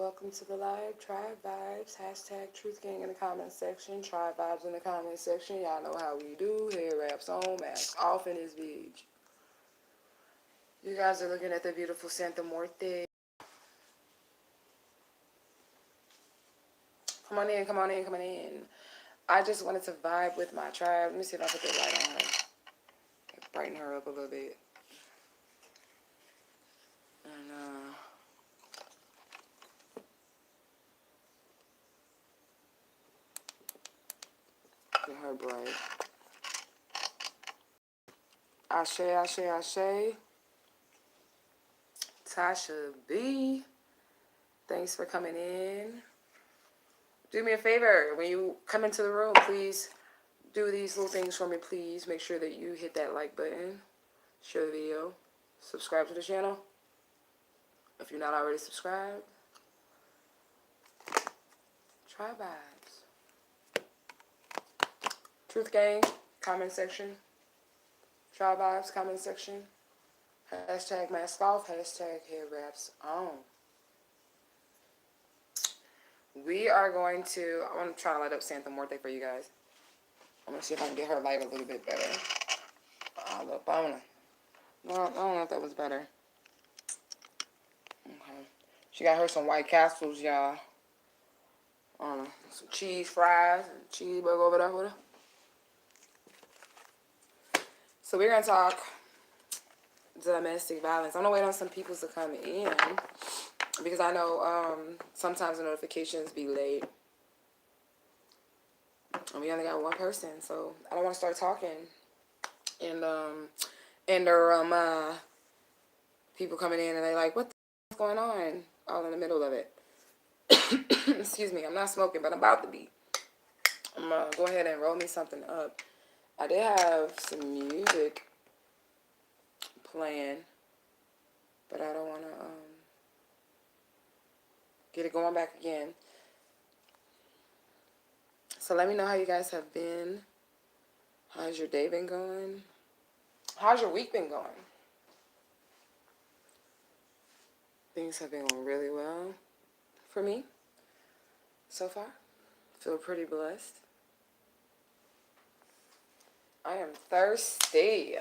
welcome to the live. TribeVibez, hashtag Truth Gang in the comment section, TribeVibez in the comment section. Y'all know how we do. Hair wraps on, mask off in this bitch. You guys are looking at the beautiful Santa Muerte. Come on in, come on in, come on in. I just wanted to vibe with my tribe. Let me see if I put the light on her. Brighten her up a little bit. And, get her bright. Ashe, Ashe, Ashe. Tasha B. Thanks for coming in. Do me a favor. When you come into the room, please do these little things for me, please. Make sure that you hit that like button. Share the video. Subscribe to the channel. If you're not already subscribed. TribeVibez. Truth Gang, comment section. TribeVibez, comment section. Hashtag mask off, hashtag hair wraps on. We are going to, I want to try to light up Santa Muerte for you guys. I'm going to see if I can get her light a little bit better. Look, I don't know if that was better. Okay. She got her some White Castles, y'all. Some cheese fries and cheeseburger over there with her. So we're going to talk domestic violence. I'm going to wait on some people to come in because I know sometimes the notifications be late. And we only got one person, so I don't want to start talking. And people coming in and they like, what the f is going on? All in the middle of it. Excuse me, I'm not smoking, but I'm about to be. I'm going to go ahead and roll me something up. I did have some music playing, but I don't want to get it going back again. So let me know how you guys have been. How's your day been going? How's your week been going? Things have been going really well for me so far. Feel pretty blessed. I am thirsty.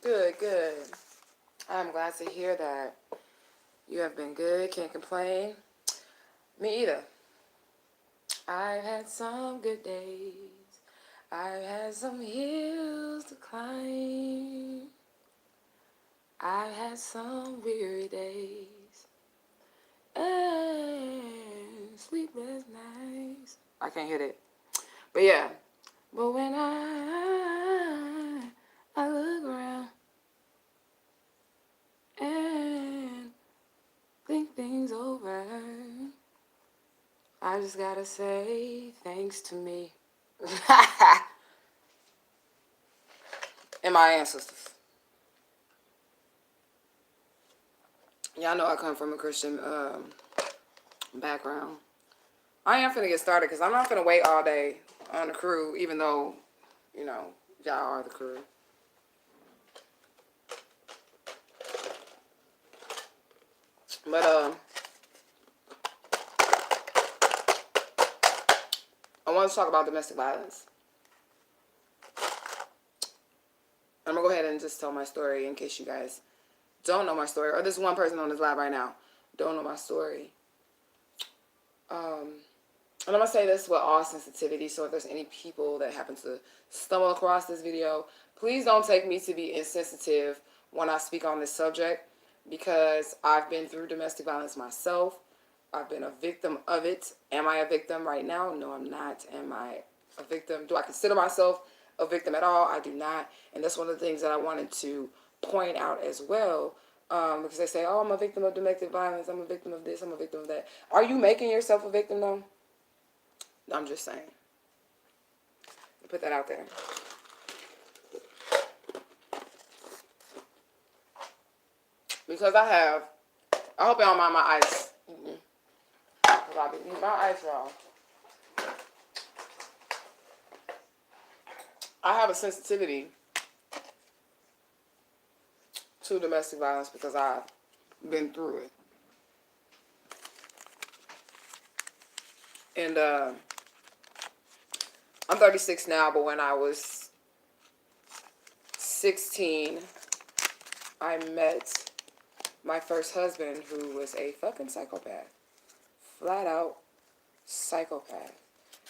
Good, good. I'm glad to hear that. You have been good, can't complain. Me either. I've had some good days. I've had some hills to climb. I've had some weary days and sleepless nights. I can't hit it. But yeah. But when I look around and think things over, I just gotta say thanks to me. And my ancestors. Y'all know I come from a Christian background. I am finna get started because I'm not finna wait all day on the crew, even though, you know, y'all are the crew. But I want to talk about domestic violence. I'm gonna go ahead and just tell my story in case you guys don't know my story, or this one person on this live right now don't know my story. And I'm gonna say this with all sensitivity, so if there's any people that happen to stumble across this video, please don't take me to be insensitive when I speak on this subject, because I've been through domestic violence myself. I've been a victim of it. Am I a victim right now? No, I'm not. Am I a victim? Do I consider myself a victim at all? I do not. And that's one of the things that I wanted to point out as well. Because they say, oh, I'm a victim of domestic violence. I'm a victim of this. I'm a victim of that. Are you making yourself a victim, though? I'm just saying. Put that out there. Because I hope y'all don't mind my ice. Because I'll be eating my ice, y'all. I have a sensitivity to domestic violence because I've been through it. And I'm 36 now, but when I was 16, I met my first husband, who was a fucking psychopath. Flat out psychopath.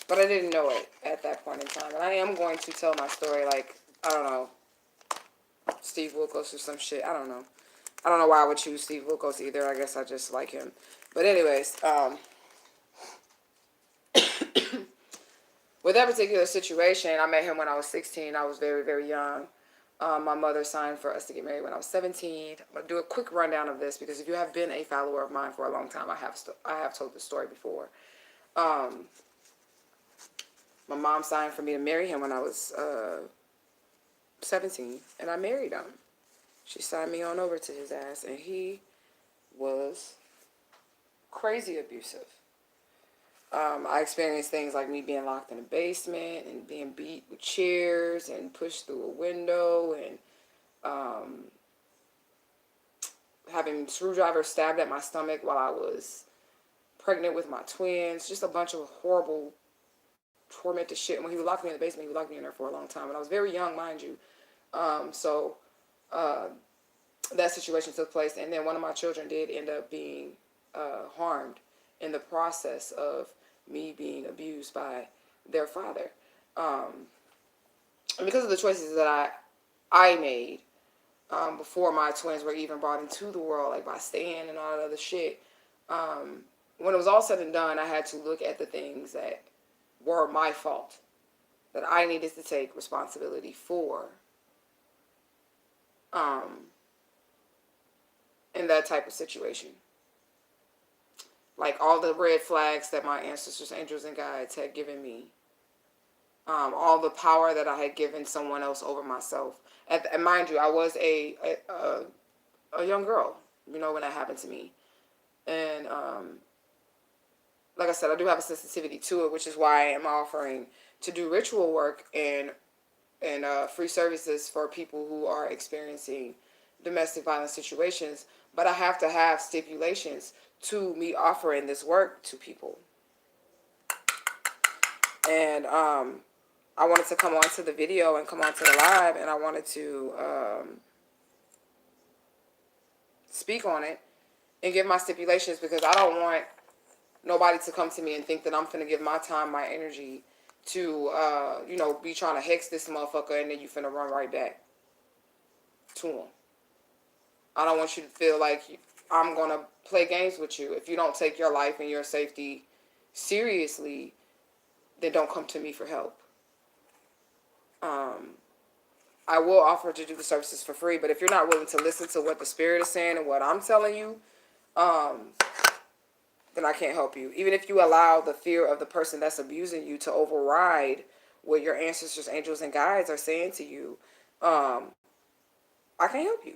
But I didn't know it at that point in time. And I am going to tell my story like, I don't know, Steve Wilkos or some shit. I don't know. I don't know why I would choose Steve Wilkos either. I guess I just like him. But anyways, with that particular situation, I met him when I was 16. I was very, very young. My mother signed for us to get married when I was 17. I'm going to do a quick rundown of this because if you have been a follower of mine for a long time, I have told the story before. My mom signed for me to marry him when I was 17, and I married him. She signed me on over to his ass, and he was crazy abusive. I experienced things like me being locked in a basement and being beat with chairs and pushed through a window and having screwdrivers stabbed at my stomach while I was pregnant with my twins. Just a bunch of horrible, tormented shit. And when he would lock me in the basement, he would lock me in there for a long time. And I was very young, mind you. So that situation took place. And then one of my children did end up being harmed in the process of me being abused by their father. And because of the choices that I made before my twins were even brought into the world, like by staying and all that other shit, when it was all said and done, I had to look at the things that were my fault, that I needed to take responsibility for in that type of situation. Like all the red flags that my ancestors, angels, and guides had given me. All the power that I had given someone else over myself. And mind you, I was a young girl, when that happened to me. And like I said, I do have a sensitivity to it, which is why I am offering to do ritual work and free services for people who are experiencing domestic violence situations. But I have to have stipulations to me offering this work to people. And I wanted to come onto the video and come onto the live, and I wanted to speak on it and give my stipulations, because I don't want nobody to come to me and think that I'm finna give my time, my energy to, be trying to hex this motherfucker, and then you finna run right back to him. I don't want you to feel like I'm going to play games with you. If you don't take your life and your safety seriously, then don't come to me for help. I will offer to do the services for free, but if you're not willing to listen to what the spirit is saying and what I'm telling you, then I can't help you. Even if you allow the fear of the person that's abusing you to override what your ancestors, angels, and guides are saying to you, I can't help you.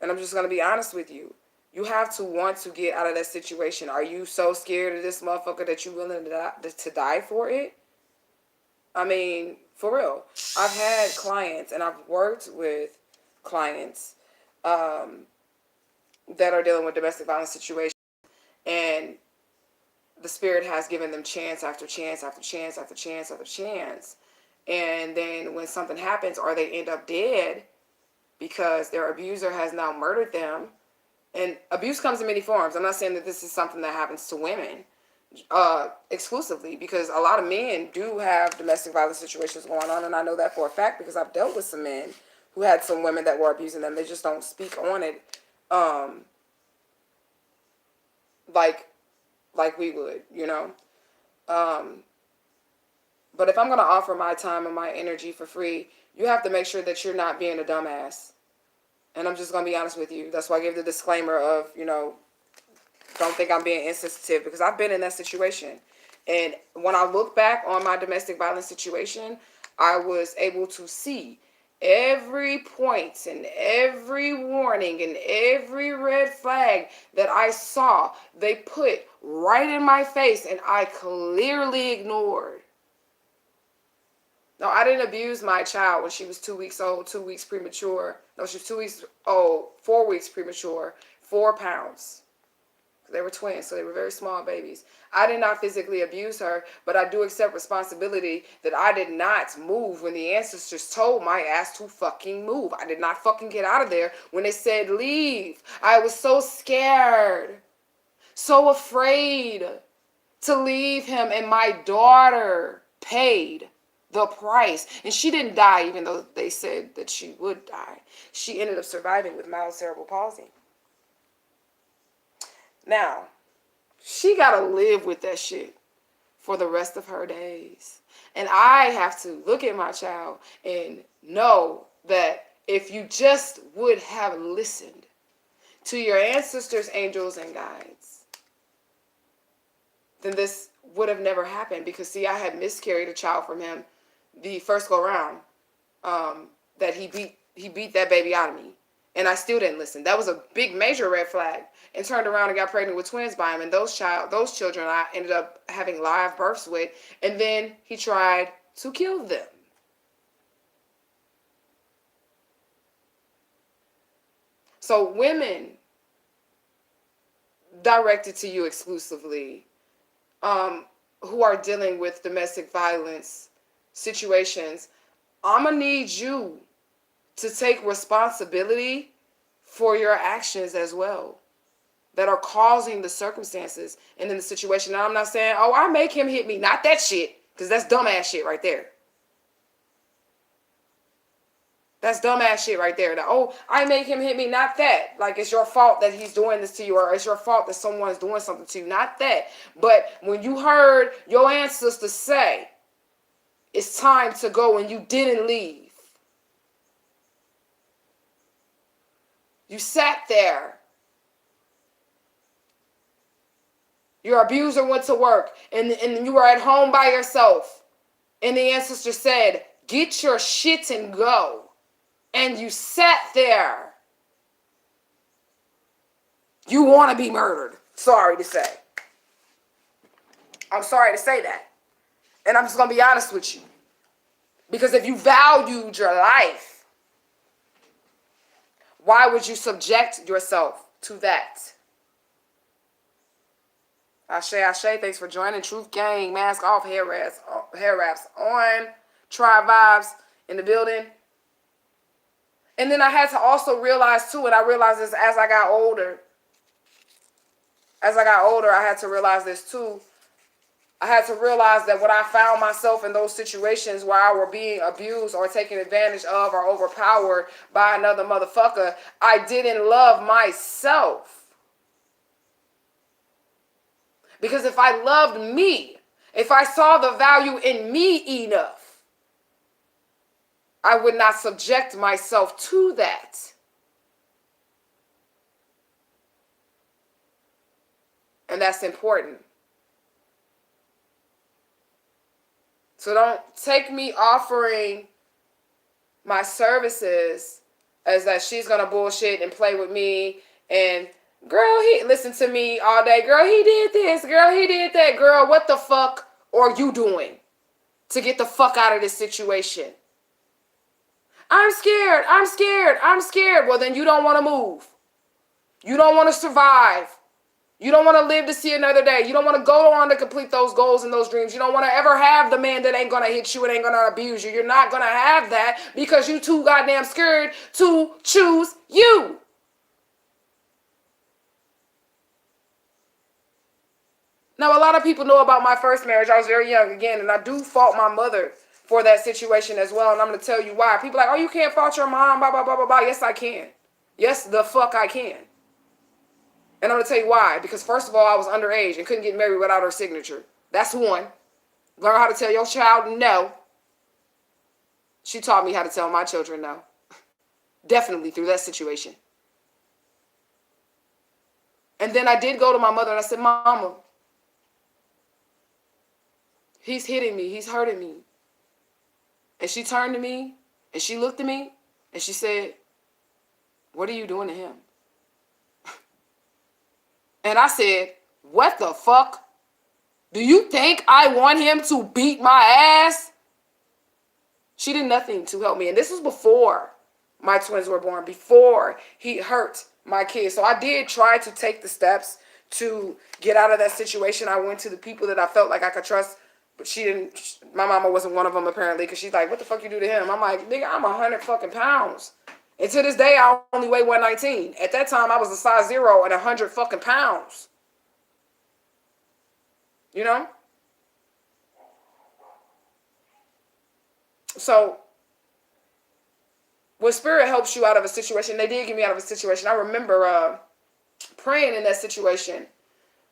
And I'm just going to be honest with you. You have to want to get out of that situation. Are you so scared of this motherfucker that you're willing to die for it? I mean, for real. I've had clients and I've worked with clients that are dealing with domestic violence situations. And the spirit has given them chance after chance after chance after chance after chance. And then when something happens, or they end up dead because their abuser has now murdered them. And abuse comes in many forms. I'm not saying that this is something that happens to women exclusively, because a lot of men do have domestic violence situations going on. And I know that for a fact because I've dealt with some men who had some women that were abusing them. They just don't speak on it like we would, But if I'm going to offer my time and my energy for free, you have to make sure that you're not being a dumbass. And I'm just going to be honest with you. That's why I gave the disclaimer of, don't think I'm being insensitive, because I've been in that situation. And when I look back on my domestic violence situation, I was able to see every point and every warning and every red flag that I saw, they put right in my face, and I clearly ignored. No, I didn't abuse my child when she was 2 weeks old, 2 weeks premature. No, she was 2 weeks old, 4 weeks premature, 4 pounds. They were twins, so they were very small babies. I did not physically abuse her, but I do accept responsibility that I did not move when the ancestors told my ass to fucking move. I did not fucking get out of there when they said leave. I was so scared, so afraid to leave him, and my daughter paid the price. And she didn't die, even though they said that she would die. She ended up surviving with mild cerebral palsy. Now, she got to live with that shit for the rest of her days. And I have to look at my child and know that if you just would have listened to your ancestors, angels, and guides, then this would have never happened. Because, see, I had miscarried a child from him the first go round, that he beat that baby out of me. And I still didn't listen. That was a big major red flag. And turned around and got pregnant with twins by him. And those children I ended up having live births with. And then he tried to kill them. So women, directed to you exclusively, who are dealing with domestic violence situations, I'm going to need you to take responsibility for your actions as well that are causing the circumstances and in the situation. Now, I'm not saying, oh, I make him hit me. Not that shit, because that's dumbass shit right there. That's dumbass shit right there. That, oh, I make him hit me. Not that. Like, it's your fault that he's doing this to you, or it's your fault that someone's doing something to you. Not that. But when you heard your ancestors say, it's time to go, and you didn't leave. You sat there. Your abuser went to work, and you were at home by yourself. And the ancestor said, get your shit and go. And you sat there. You want to be murdered. Sorry to say. I'm sorry to say that. And I'm just going to be honest with you. Because if you valued your life, why would you subject yourself to that? Ashe, thanks for joining. Truth Gang, mask off, hair wraps on. TribeVibez in the building. And then I had to also realize too, and I realized this as I got older. I had to realize this too. I had to realize that when I found myself in those situations where I were being abused or taken advantage of or overpowered by another motherfucker, I didn't love myself. Because if I loved me, if I saw the value in me enough, I would not subject myself to that. And that's important. So don't take me offering my services as that she's going to bullshit and play with me and, girl, he listened to me all day. Girl, he did this. Girl, he did that. Girl, what the fuck are you doing to get the fuck out of this situation? I'm scared. Well, then you don't want to move. You don't want to survive. You don't want to live to see another day. You don't want to go on to complete those goals and those dreams. You don't want to ever have the man that ain't going to hit you and ain't going to abuse you. You're not going to have that because you too goddamn scared to choose you. Now, a lot of people know about my first marriage. I was very young again, and I do fault my mother for that situation as well, and I'm going to tell you why. People are like, oh, you can't fault your mom, blah, blah, blah, blah, blah. Yes, I can. Yes, the fuck I can. And I'm going to tell you why. Because first of all, I was underage and couldn't get married without her signature. That's one. Learn how to tell your child no. She taught me how to tell my children no. Definitely through that situation. And then I did go to my mother and I said, Mama, he's hitting me. He's hurting me. And she turned to me and she looked at me and she said, what are you doing to him? And I said, what the fuck? Do you think I want him to beat my ass? She did nothing to help me. And this was before my twins were born, before he hurt my kids. So I did try to take the steps to get out of that situation. I went to the people that I felt like I could trust, but she didn't. My mama wasn't one of them apparently, because she's like, "What the fuck you do to him?" I'm like, "Nigga, I'm 100 fucking pounds." And to this day, I only weigh 119. At that time, I was a size 0 and 100 fucking pounds. You know? So, when spirit helps you out of a situation, they did get me out of a situation. I remember praying in that situation.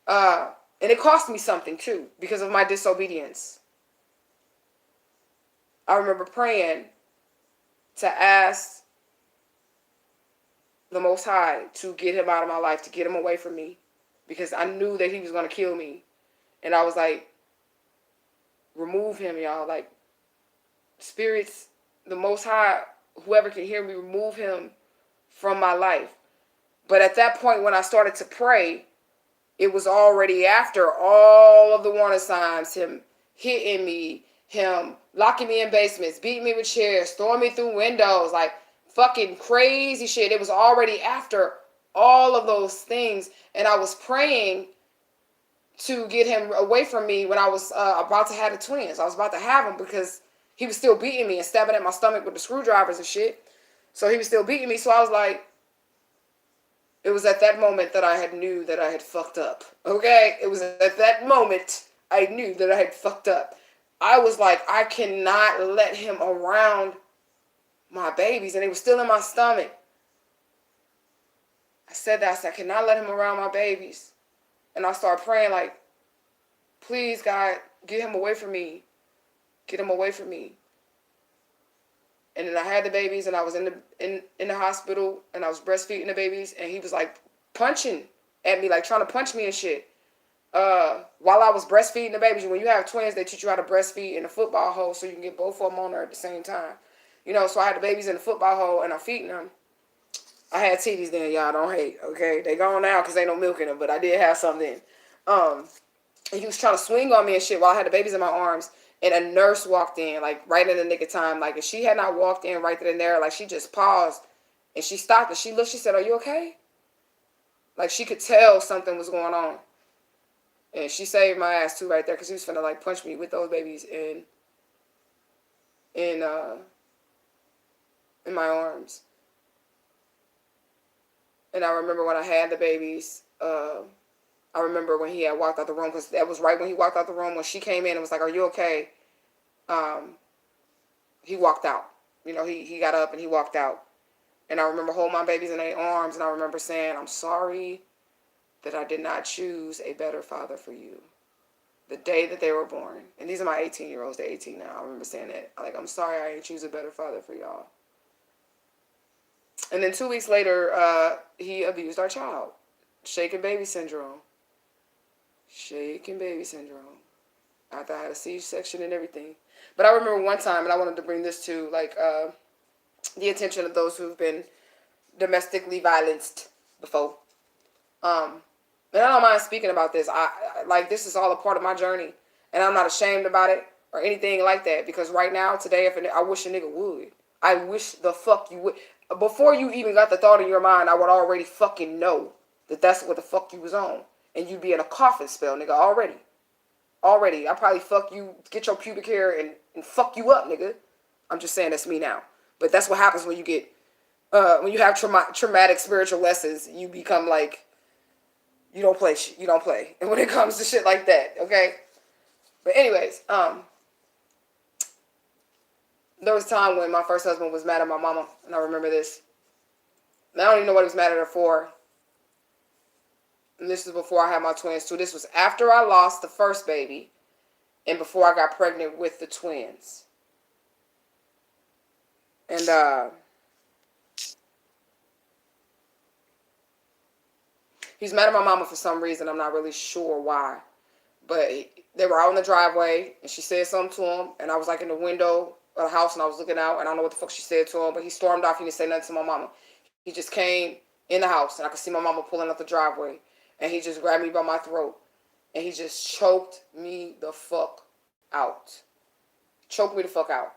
And it cost me something too, because of my disobedience. I remember praying to ask the Most High to get him out of my life, to get him away from me, because I knew that he was going to kill me. And I was like, remove him, y'all. Like, spirits, the Most High, whoever can hear me, remove him from my life. But at that point, when I started to pray, it was already after all of the warning signs, him hitting me, him locking me in basements, beating me with chairs, throwing me through windows, like fucking crazy shit. It was already after all of those things. And I was praying to get him away from me when I was about to have the twins. I was about to have them because he was still beating me and stabbing at my stomach with the screwdrivers and shit. So he was still beating me. So I was like, it was at that moment that I knew that I had fucked up. Okay? It was at that moment I knew that I had fucked up. I was like, I cannot let him around my babies. And they were still in my stomach. I said that. I said, I cannot let him around my babies. And I started praying like, please, God, get him away from me. Get him away from me. And then I had the babies, and I was in the hospital, and I was breastfeeding the babies, and he was like punching at me, like trying to punch me and shit. While I was breastfeeding the babies. When you have twins, they teach you how to breastfeed in a football hole so you can get both of them on there at the same time. You know, so I had the babies in the football hole, and I'm feeding them. I had titties then, y'all. Don't hate, okay? They gone now because ain't no milk in them, but I did have some then. And he was trying to swing on me and shit while I had the babies in my arms. And a nurse walked in, like, right in the nick of time. Like, if she had not walked in right then and there, like, she just paused. And she stopped and she looked. She said, are you okay? Like, she could tell something was going on. And she saved my ass, too, right there. Because he was finna, like, punch me with those babies in my arms. And I remember when I had the babies, I remember when he had walked out the room, because that was right when he walked out the room. When she came in and was like, are you okay? He walked out. You know, he got up and he walked out. And I remember holding my babies in their arms, and I remember saying, I'm sorry that I did not choose a better father for you. The day that they were born. And these are my 18-year-olds. They're 18 now. I remember saying that. Like, I'm sorry I didn't choose a better father for y'all. And then 2 weeks later, he abused our child. Shaken baby syndrome. Shaken baby syndrome. After I had a C-section and everything. But I remember one time, and I wanted to bring this to, like, the attention of those who've been domestically violenced before. And I don't mind speaking about this. Like, this is all a part of my journey. And I'm not ashamed about it or anything like that. Because right now, today, I wish a nigga would. I wish the fuck you would. Before you even got the thought in your mind, I would already fucking know that that's what the fuck you was on. And you'd be in a coffin spell, nigga, already. Already. I probably fuck you, get your pubic hair, and fuck you up, nigga. I'm just saying that's me now. But that's what happens when you get, when you have traumatic spiritual lessons, you become like, you don't play shit. You don't play. And when it comes to shit like that, okay? But anyways, there was a time when my first husband was mad at my mama, and I remember this. And I don't even know what he was mad at her for. And this was before I had my twins, too. This was after I lost the first baby and before I got pregnant with the twins. And, he's mad at my mama for some reason. I'm not really sure why. But they were out in the driveway, and she said something to him, and I was, like, in the window of the house, and I was looking out, and I don't know what the fuck she said to him, but he stormed off. He didn't say nothing to my mama. He just came in the house, and I could see my mama pulling up the driveway, and he just grabbed me by my throat, and he just choked me the fuck out. Choked me the fuck out.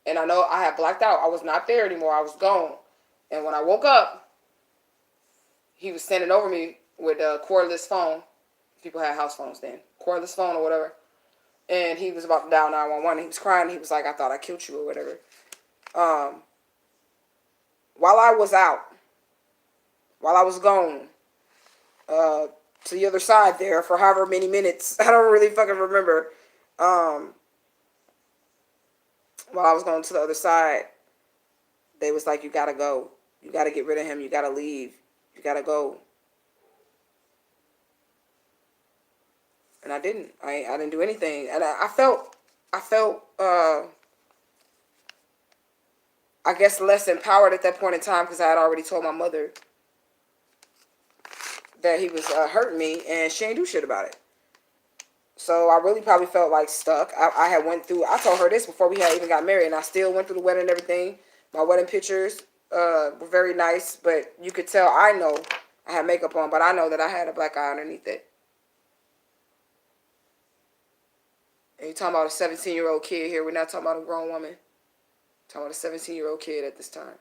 And I know I had blacked out. I was not there anymore. I was gone. And when I woke up, he was standing over me with a cordless phone. People had house phones then. Cordless phone or whatever. And he was about to dial 911. He was crying. He was like, I thought I killed you or whatever. While I was out, while I was gone, to the other side there for however many minutes, I don't really fucking remember. While I was going to the other side, they was like, you gotta go. You gotta get rid of him. You gotta leave. You gotta go. And I didn't. I didn't do anything. And I felt, I guess, less empowered at that point in time because I had already told my mother that he was hurting me, and she ain't do shit about it. So I really probably felt like stuck. I had went through, I told her this before we had even got married, and I still went through the wedding and everything. My wedding pictures were very nice, but you could tell, I know, I had makeup on, but I know that I had a black eye underneath it. And you're talking about a 17-year-old kid here. We're not talking about a grown woman. We're talking about a 17-year-old kid at this time.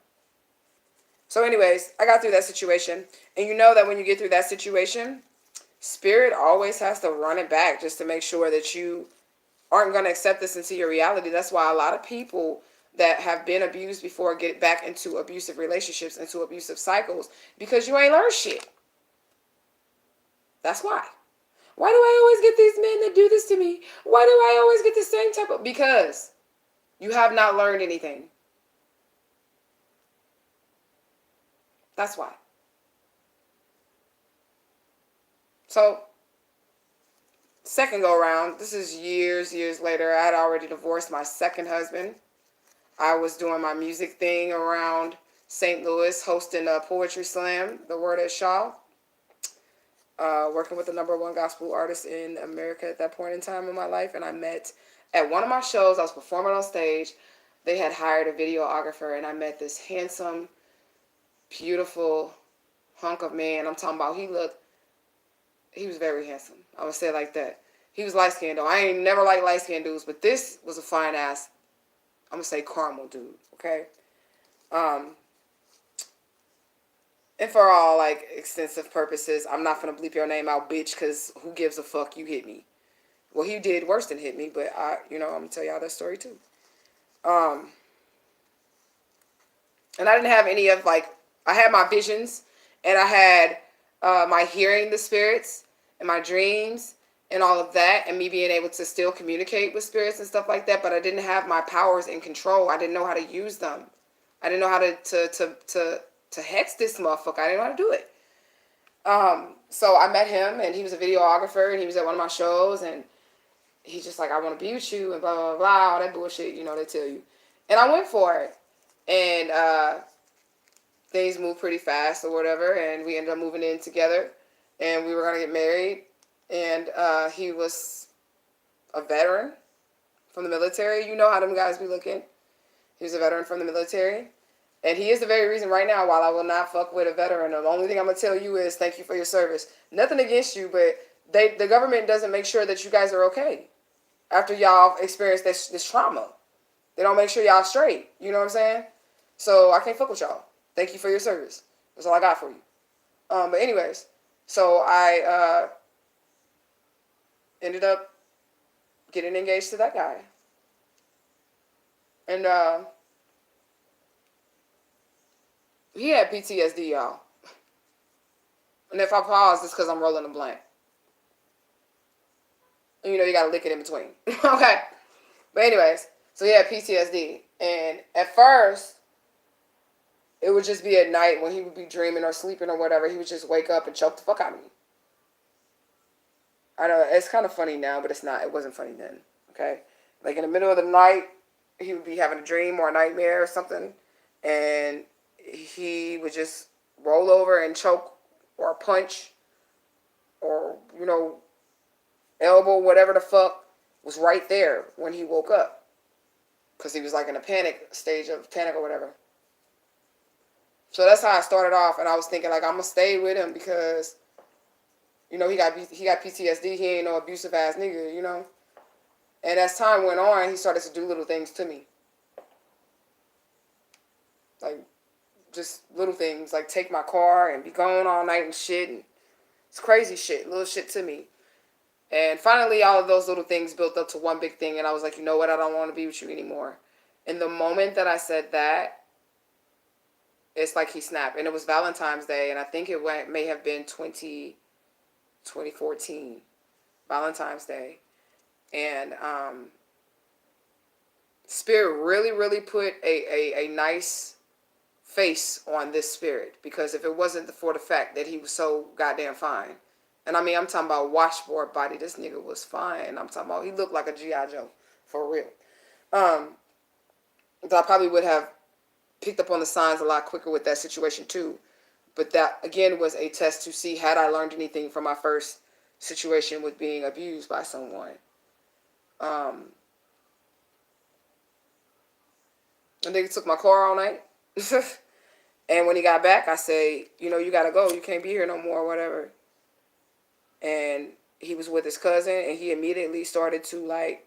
So anyways, I got through that situation. And you know that when you get through that situation, Spirit always has to run it back just to make sure that you aren't going to accept this into your reality. That's why a lot of people that have been abused before get back into abusive relationships, into abusive cycles, because you ain't learned shit. That's why. Why do I always get these men that do this to me? Why do I always get the same type of... Because you have not learned anything. That's why. So, second go around, this is years later. I had already divorced my second husband. I was doing my music thing around St. Louis, hosting a poetry slam, The Word at Shaw. Working with the #1 gospel artist in America at that point in time in my life. And I met at one of my shows, I was performing on stage. They had hired a videographer, and I met this handsome, beautiful hunk of man. I'm talking about, he was very handsome. I would say it like that. He was light-skinned, though. I ain't never liked light-skinned dudes, but this was a fine-ass, I'm going to say caramel dude, okay? And for all, like, extensive purposes, I'm not going to bleep your name out, bitch, because who gives a fuck, you hit me. Well, he did worse than hit me, but, I'm going to tell y'all that story, too. And I didn't have any of, like, I had my visions, and I had my hearing the spirits, and my dreams, and all of that, and me being able to still communicate with spirits and stuff like that, but I didn't have my powers in control. I didn't know how to use them. I didn't know how to hex this motherfucker. I didn't know how to do it. So I met him, and he was a videographer, and he was at one of my shows, and he's just like, I want to be with you, and blah, blah, blah, all that bullshit, they tell you. And I went for it. And things moved pretty fast or whatever, and we ended up moving in together, and we were going to get married. And he was a veteran from the military. You know how them guys be looking. He was a veteran from the military. And he is the very reason right now why I will not fuck with a veteran. The only thing I'm going to tell you is thank you for your service. Nothing against you, but the government doesn't make sure that you guys are okay after y'all experience this trauma. They don't make sure y'all straight. You know what I'm saying? So I can't fuck with y'all. Thank you for your service. That's all I got for you. But anyways, so I ended up getting engaged to that guy. And he had PTSD, y'all. And if I pause, it's because I'm rolling a blunt. And you gotta lick it in between. Okay. But anyways, so he had PTSD. And at first, it would just be at night when he would be dreaming or sleeping or whatever. He would just wake up and choke the fuck out of me. I know, it's kind of funny now, but it's not. It wasn't funny then. Okay? Like in the middle of the night, he would be having a dream or a nightmare or something. And he would just roll over and choke or punch or, elbow, whatever the fuck was right there when he woke up. Because he was like in a stage of panic or whatever. So that's how I started off. And I was thinking, like, I'm going to stay with him because, he got PTSD. He ain't no abusive ass nigga, And as time went on, he started to do little things to me. Like, just little things, like take my car and be gone all night and shit. And it's crazy shit, little shit to me. And finally, all of those little things built up to one big thing. And I was like, you know what? I don't want to be with you anymore. And the moment that I said that, it's like he snapped. And it was Valentine's Day. And I think may have been 2014, Valentine's Day. And Spirit really, really put a nice face on this spirit, because if it wasn't for the fact that he was so goddamn fine, and I mean, I'm talking about washboard body, this nigga was fine. I'm talking about, he looked like a G.I. Joe, for real. I probably would have picked up on the signs a lot quicker with that situation too. But that, again, was a test to see had I learned anything from my first situation with being abused by someone. And nigga took my car all night. And when he got back, I say, you know, you gotta go. You can't be here no more, or whatever. And he was with his cousin, and he immediately started to, like,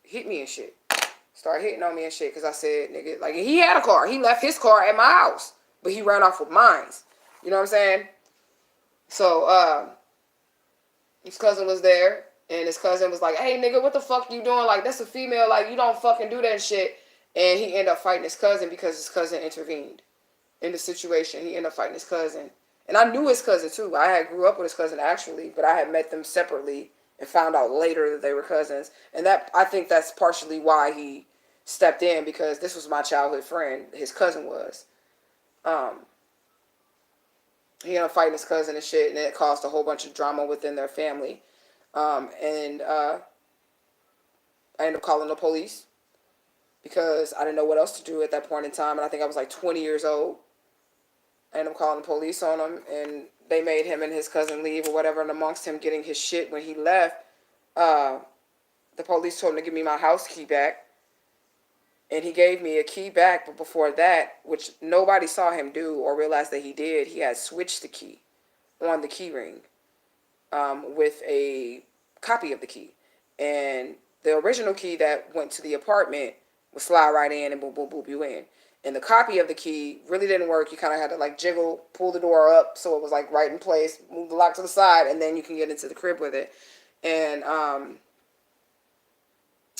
hit me and shit. Start hitting on me and shit, because I said, nigga, like, he had a car. He left his car at my house, but he ran off with mine. You know what I'm saying? So, his cousin was there, and his cousin was like, hey, nigga, what the fuck you doing? Like, that's a female. Like, you don't fucking do that and shit. And he ended up fighting his cousin because his cousin intervened in the situation. He ended up fighting his cousin. And I knew his cousin, too. I had grew up with his cousin, actually, but I had met them separately and found out later that they were cousins. And that, I think that's partially why he stepped in, because this was my childhood friend. His cousin was. He ended up fighting his cousin and shit, and it caused a whole bunch of drama within their family. I ended up calling the police because I didn't know what else to do at that point in time, and I think I was like 20 years old. I ended up calling the police on him, and they made him and his cousin leave or whatever, and amongst him getting his shit when he left, the police told him to give me my house key back. And he gave me a key back, but before that, which nobody saw him do or realized that he did, he had switched the key on the key ring with a copy of the key. And the original key that went to the apartment would slide right in and boom, boom, boom, you in. And the copy of the key really didn't work. You kind of had to like jiggle, pull the door up so it was like right in place, move the lock to the side, and then you can get into the crib with it. And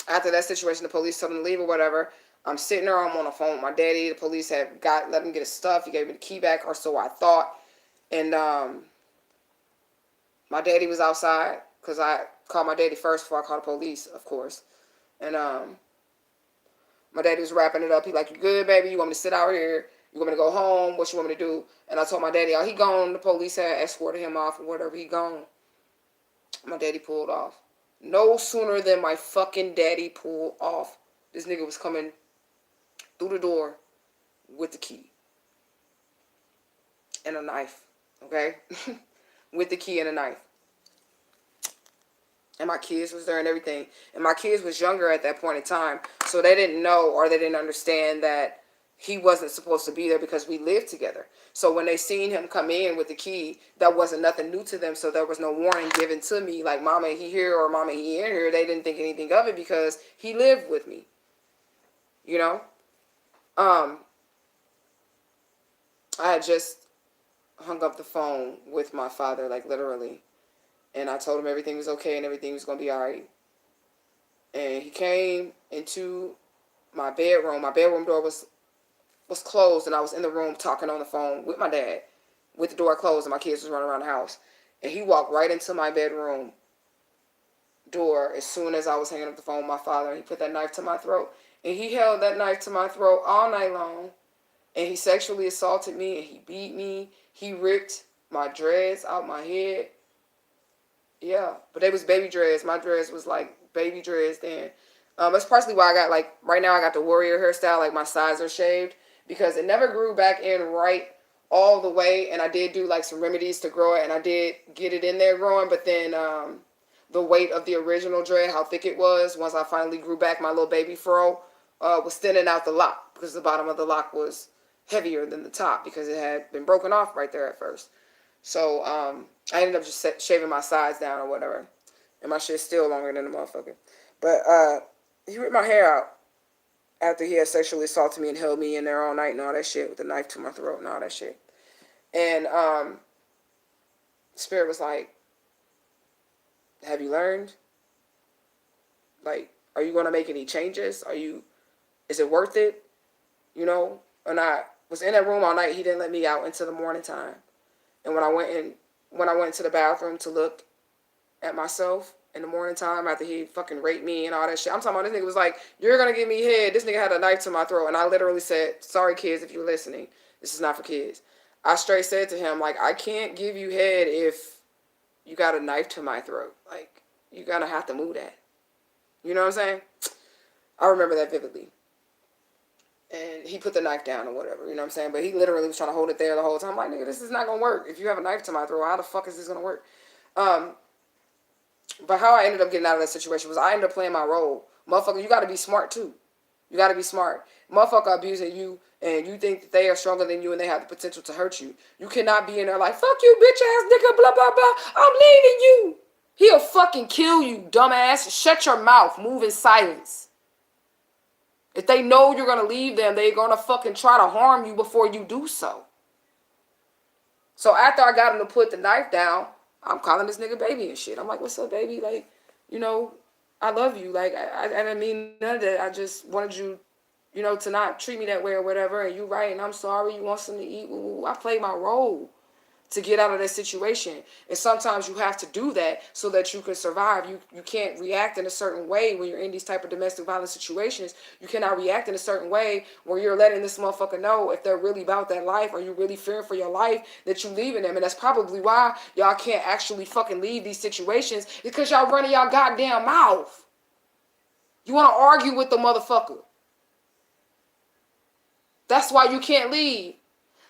after that situation, the police told him to leave or whatever. I'm sitting there, I'm on the phone with my daddy. The police had let him get his stuff. He gave me the key back, or so I thought. And my daddy was outside, because I called my daddy first before I called the police, of course. And my daddy was wrapping it up. He like, you good, baby? You want me to sit out here? You want me to go home? What you want me to do? And I told my daddy, oh, he gone. The police had escorted him off or whatever. He gone. My daddy pulled off. No sooner than my fucking daddy pulled off, this nigga was coming through the door with the key and a knife, okay? With the key and a knife. And my kids was there and everything. And my kids was younger at that point in time, so they didn't know or they didn't understand that he wasn't supposed to be there because we lived together. So when they seen him come in with the key, that wasn't nothing new to them. So there was no warning given to me like, mama, he here, or mama, he in here. They didn't think anything of it because he lived with me, you know? I had just hung up the phone with my father, like literally. And I told him everything was okay and everything was going to be all right. And he came into my bedroom. My bedroom door was closed, and I was in the room talking on the phone with my dad with the door closed, and my kids was running around the house. And he walked right into my bedroom door as soon as I was hanging up the phone with my father. And he put that knife to my throat. And he held that knife to my throat all night long. And he sexually assaulted me, and he beat me. He ripped my dreads out my head. Yeah, but they was baby dreads. My dreads was like baby dreads then. That's partially why I got, like, right now I got the warrior hairstyle, like my sides are shaved, because it never grew back in right all the way. And I did do like some remedies to grow it, and I did get it in there growing, but then the weight of the original dread, how thick it was, once I finally grew back my little baby fro, was thinning out the lock, because the bottom of the lock was heavier than the top because it had been broken off right there at first. So I ended up just shaving my sides down or whatever, and my shit's still longer than the motherfucker. But he ripped my hair out, after he had sexually assaulted me and held me in there all night and all that shit with a knife to my throat and all that shit. And Spirit was like, have you learned? Like, are you going to make any changes? Is it worth it? You know? And I was in that room all night. He didn't let me out until the morning time. And when I went into the bathroom to look at myself in the morning time after he fucking raped me and all that shit, I'm talking about this nigga was like, you're going to give me head. This nigga had a knife to my throat. And I literally said, sorry, kids, if you're listening. This is not for kids. I straight said to him, like, I can't give you head if you got a knife to my throat. Like, you're going to have to move that. You know what I'm saying? I remember that vividly. And he put the knife down or whatever, you know what I'm saying? But he literally was trying to hold it there the whole time. I'm like, nigga, this is not going to work. If you have a knife to my throat, how the fuck is this going to work? But how I ended up getting out of that situation was I ended up playing my role. Motherfucker, you got to be smart too. You got to be smart. Motherfucker abusing you and you think that they are stronger than you and they have the potential to hurt you. You cannot be in there like, fuck you, bitch ass nigga, blah, blah, blah. I'm leaving you. He'll fucking kill you, dumbass. Shut your mouth. Move in silence. If they know you're going to leave them, they're going to fucking try to harm you before you do so. So after I got him to put the knife down, I'm calling this nigga baby and shit. I'm like, what's up, baby? Like, you know, I love you. Like, I didn't mean none of that. I just wanted you, you know, to not treat me that way or whatever. And you right, and I'm sorry. You want something to eat? Ooh, I played my role to get out of that situation. And sometimes you have to do that so that you can survive. You can't react in a certain way when you're in these type of domestic violence situations. You cannot react in a certain way where you're letting this motherfucker know if they're really about that life or you're really fearing for your life that you leaving them. And that's probably why y'all can't actually fucking leave these situations, because y'all running y'all goddamn mouth. You want to argue with the motherfucker. That's why you can't leave.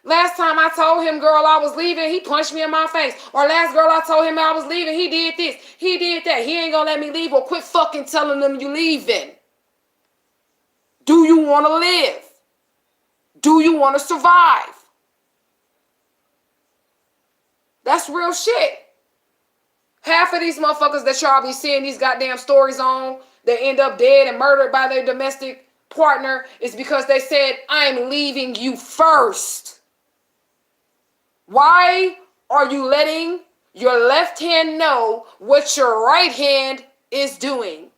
Last time I told him, girl, I was leaving, he punched me in my face. Or last girl I told him I was leaving, he did this, he did that. He ain't gonna let me leave. Or quit fucking telling them you leaving. Do you want to live? Do you want to survive? That's real shit. Half of these motherfuckers that y'all be seeing these goddamn stories on that end up dead and murdered by their domestic partner is because they said, I'm leaving you first. Why are you letting your left hand know what your right hand is doing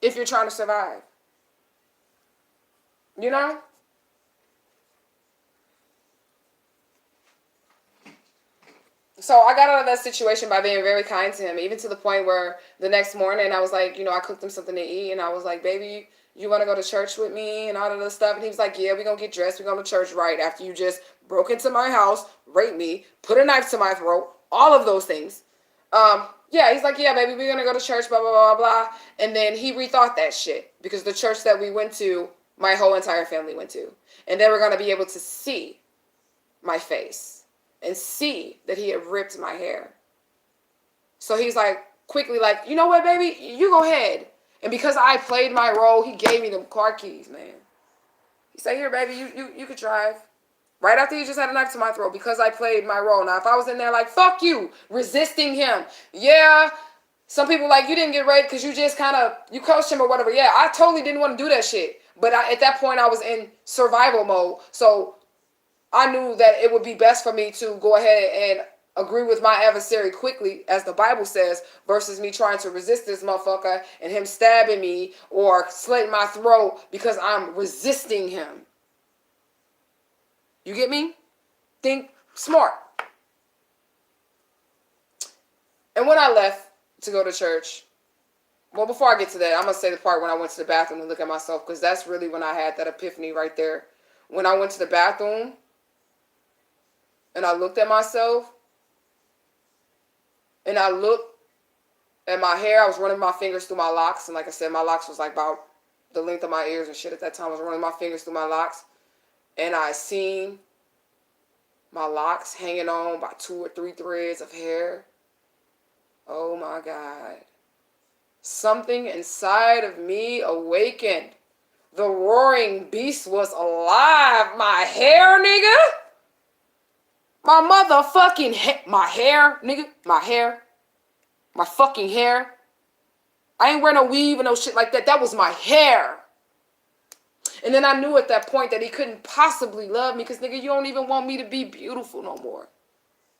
if you're trying to survive? You know? So I got out of that situation by being very kind to him, even to the point where the next morning I was like, you know, I cooked him something to eat and I was like, baby, you want to go to church with me and all of this stuff? And he was like, yeah, we're going to get dressed. We're going to church right after you just broke into my house, raped me, put a knife to my throat, all of those things. Yeah, he's like, yeah, baby, we're going to go to church, blah, blah, blah, blah. And then he rethought that shit because the church that we went to, my whole entire family went to. And they were going to be able to see my face and see that he had ripped my hair. So he's like, quickly like, you know what, baby, you go ahead. And because I played my role, he gave me them car keys, man. He said, here, baby, you could drive. Right after he just had a knife to my throat because I played my role. Now, if I was in there like, fuck you, resisting him. Yeah, some people like, you didn't get raped because you just kind of, you coached him or whatever. Yeah, I totally didn't want to do that shit. But at that point, I was in survival mode. So I knew that it would be best for me to go ahead and agree with my adversary quickly, as the Bible says, versus me trying to resist this motherfucker and him stabbing me or slitting my throat because I'm resisting him. You get me? Think smart. And when I left to go to church, well, before I get to that, I'm going to say the part when I went to the bathroom and look at myself, because that's really when I had that epiphany right there. When I went to the bathroom and I looked at myself, and I looked at my hair. I was running my fingers through my locks. And like I said, my locks was like about the length of my ears and shit at that time. I was running my fingers through my locks. And I seen my locks hanging on by 2 or 3 threads of hair. Oh my God. Something inside of me awakened. The roaring beast was alive. My hair, nigga. My motherfucking my hair, nigga. My hair. My fucking hair. I ain't wearing no weave and no shit like that. That was my hair. And then I knew at that point that he couldn't possibly love me because, nigga, you don't even want me to be beautiful no more.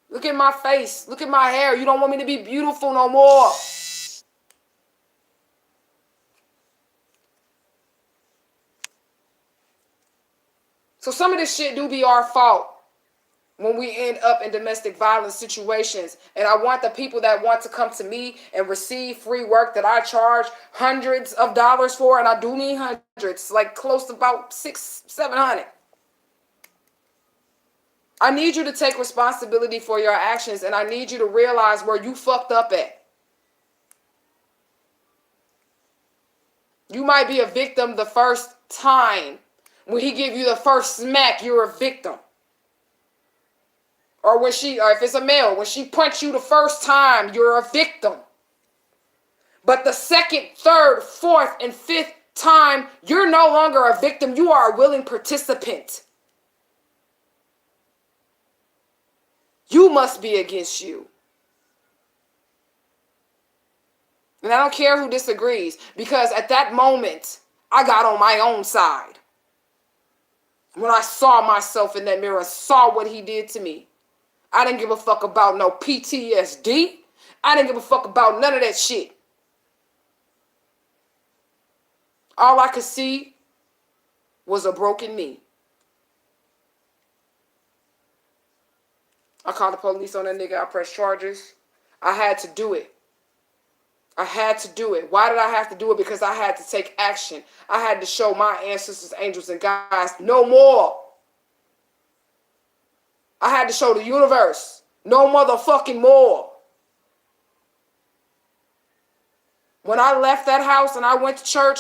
Look at my face. Look at my hair. You don't want me to be beautiful no more. So some of this shit do be our fault when we end up in domestic violence situations. And I want the people that want to come to me and receive free work that I charge hundreds of dollars for, and I do mean hundreds, like close to about 600-700. I need you to take responsibility for your actions, and I need you to realize where you fucked up at. You might be a victim the first time. When he give you the first smack, you're a victim. Or or if it's a male, when she punched you the first time, you're a victim. But the second, third, fourth, and fifth time, you're no longer a victim. You are a willing participant. You must be against you. And I don't care who disagrees, because at that moment, I got on my own side. When I saw myself in that mirror, saw what he did to me. I didn't give a fuck about no PTSD. I didn't give a fuck about none of that shit. All I could see was a broken me. I called the police on that nigga. I pressed charges. I had to do it. I had to do it. Why did I have to do it? Because I had to take action. I had to show my ancestors, angels, and guides no more. I had to show the universe no motherfucking more. When I left that house and I went to church,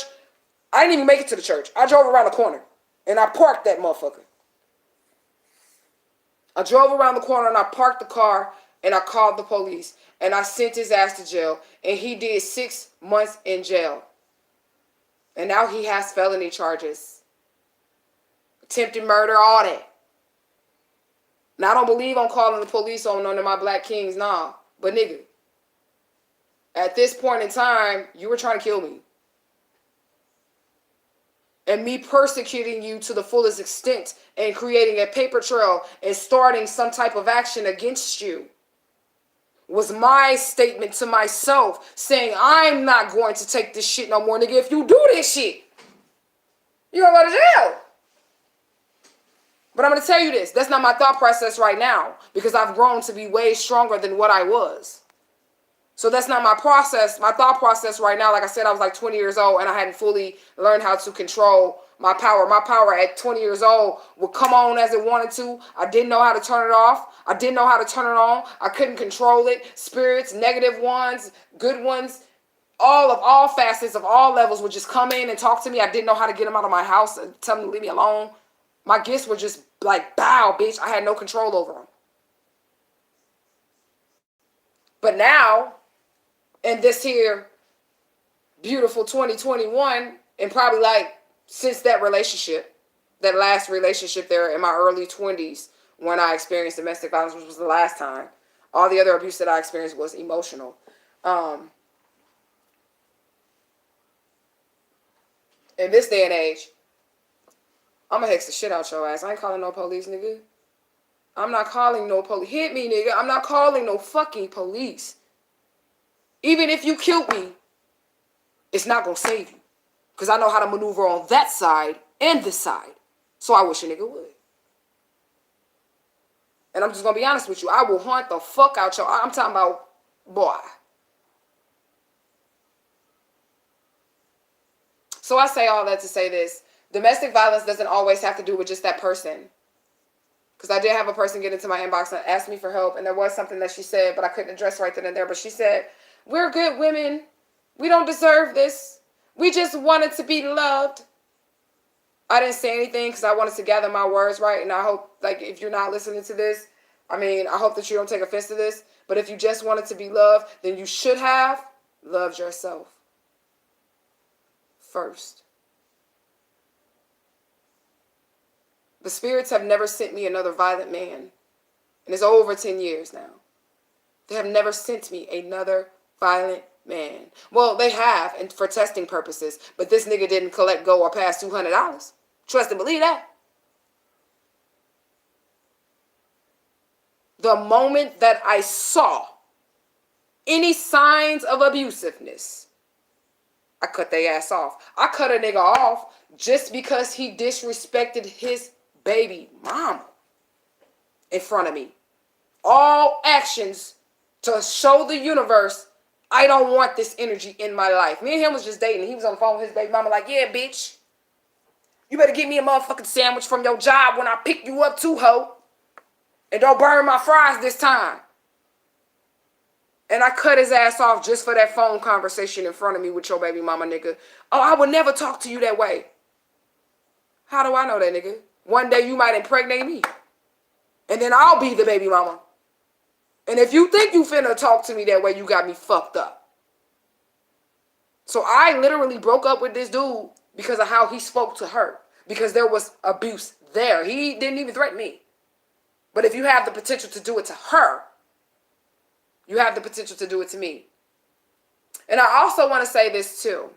I didn't even make it to the church. I drove around the corner and I parked that motherfucker. I drove around the corner and I parked the car and I called the police and I sent his ass to jail, and he did 6 months in jail. And now he has felony charges. Attempted murder, all that. Now I don't believe I'm calling the police on none of my black kings, nah. But nigga, at this point in time, you were trying to kill me. And me persecuting you to the fullest extent and creating a paper trail and starting some type of action against you was my statement to myself, saying I'm not going to take this shit no more, nigga. If you do this shit, you're gonna go to jail. But I'm gonna tell you this, that's not my thought process right now, because I've grown to be way stronger than what I was. So that's not my process, my thought process right now. Like I said, I was like 20 years old and I hadn't fully learned how to control my power. My power at 20 years old would come on as it wanted to. I didn't know how to turn it off. I didn't know how to turn it on. I couldn't control it. Spirits, negative ones, good ones, all facets of all levels would just come in and talk to me. I didn't know how to get them out of my house and tell them to leave me alone. My gifts were just like, bow, bitch. I had no control over them. But now, in this here beautiful 2021, and probably like since that relationship, that last relationship there in my early 20s when I experienced domestic violence, which was the last time, all the other abuse that I experienced was emotional. In this day and age, I'm gonna hex the shit out your ass. I ain't calling no police, nigga. I'm not calling no police. Hit me, nigga. I'm not calling no fucking police. Even if you killed me, it's not going to save you. Because I know how to maneuver on that side and this side. So I wish a nigga would. And I'm just going to be honest with you. I will haunt the fuck out your... I'm talking about, boy. So I say all that to say this. Domestic violence doesn't always have to do with just that person. Because I did have a person get into my inbox and ask me for help. And there was something that she said, but I couldn't address right then and there. But she said, we're good women. We don't deserve this. We just wanted to be loved. I didn't say anything because I wanted to gather my words right. And I hope, like, if you're not listening to this, I hope that you don't take offense to this. But if you just wanted to be loved, then you should have loved yourself first. The spirits have never sent me another violent man. And it's over 10 years now. They have never sent me another violent Man. Well, they have, and for testing purposes, but this nigga didn't collect go or pass $200. Trust and believe that. The moment that I saw any signs of abusiveness, I cut their ass off. I cut a nigga off just because he disrespected his baby mama in front of me. All actions to show the universe I don't want this energy in my life. Me and him was just dating. He was on the phone with his baby mama like, yeah, bitch. You better give me a motherfucking sandwich from your job when I pick you up too, ho. And don't burn my fries this time. And I cut his ass off just for that phone conversation in front of me with your baby mama, nigga. Oh, I would never talk to you that way. How do I know that, nigga? One day you might impregnate me. And then I'll be the baby mama. And if you think you finna talk to me that way, you got me fucked up. So I literally broke up with this dude because of how he spoke to her. Because there was abuse there. He didn't even threaten me. But if you have the potential to do it to her, you have the potential to do it to me. And I also want to say this too.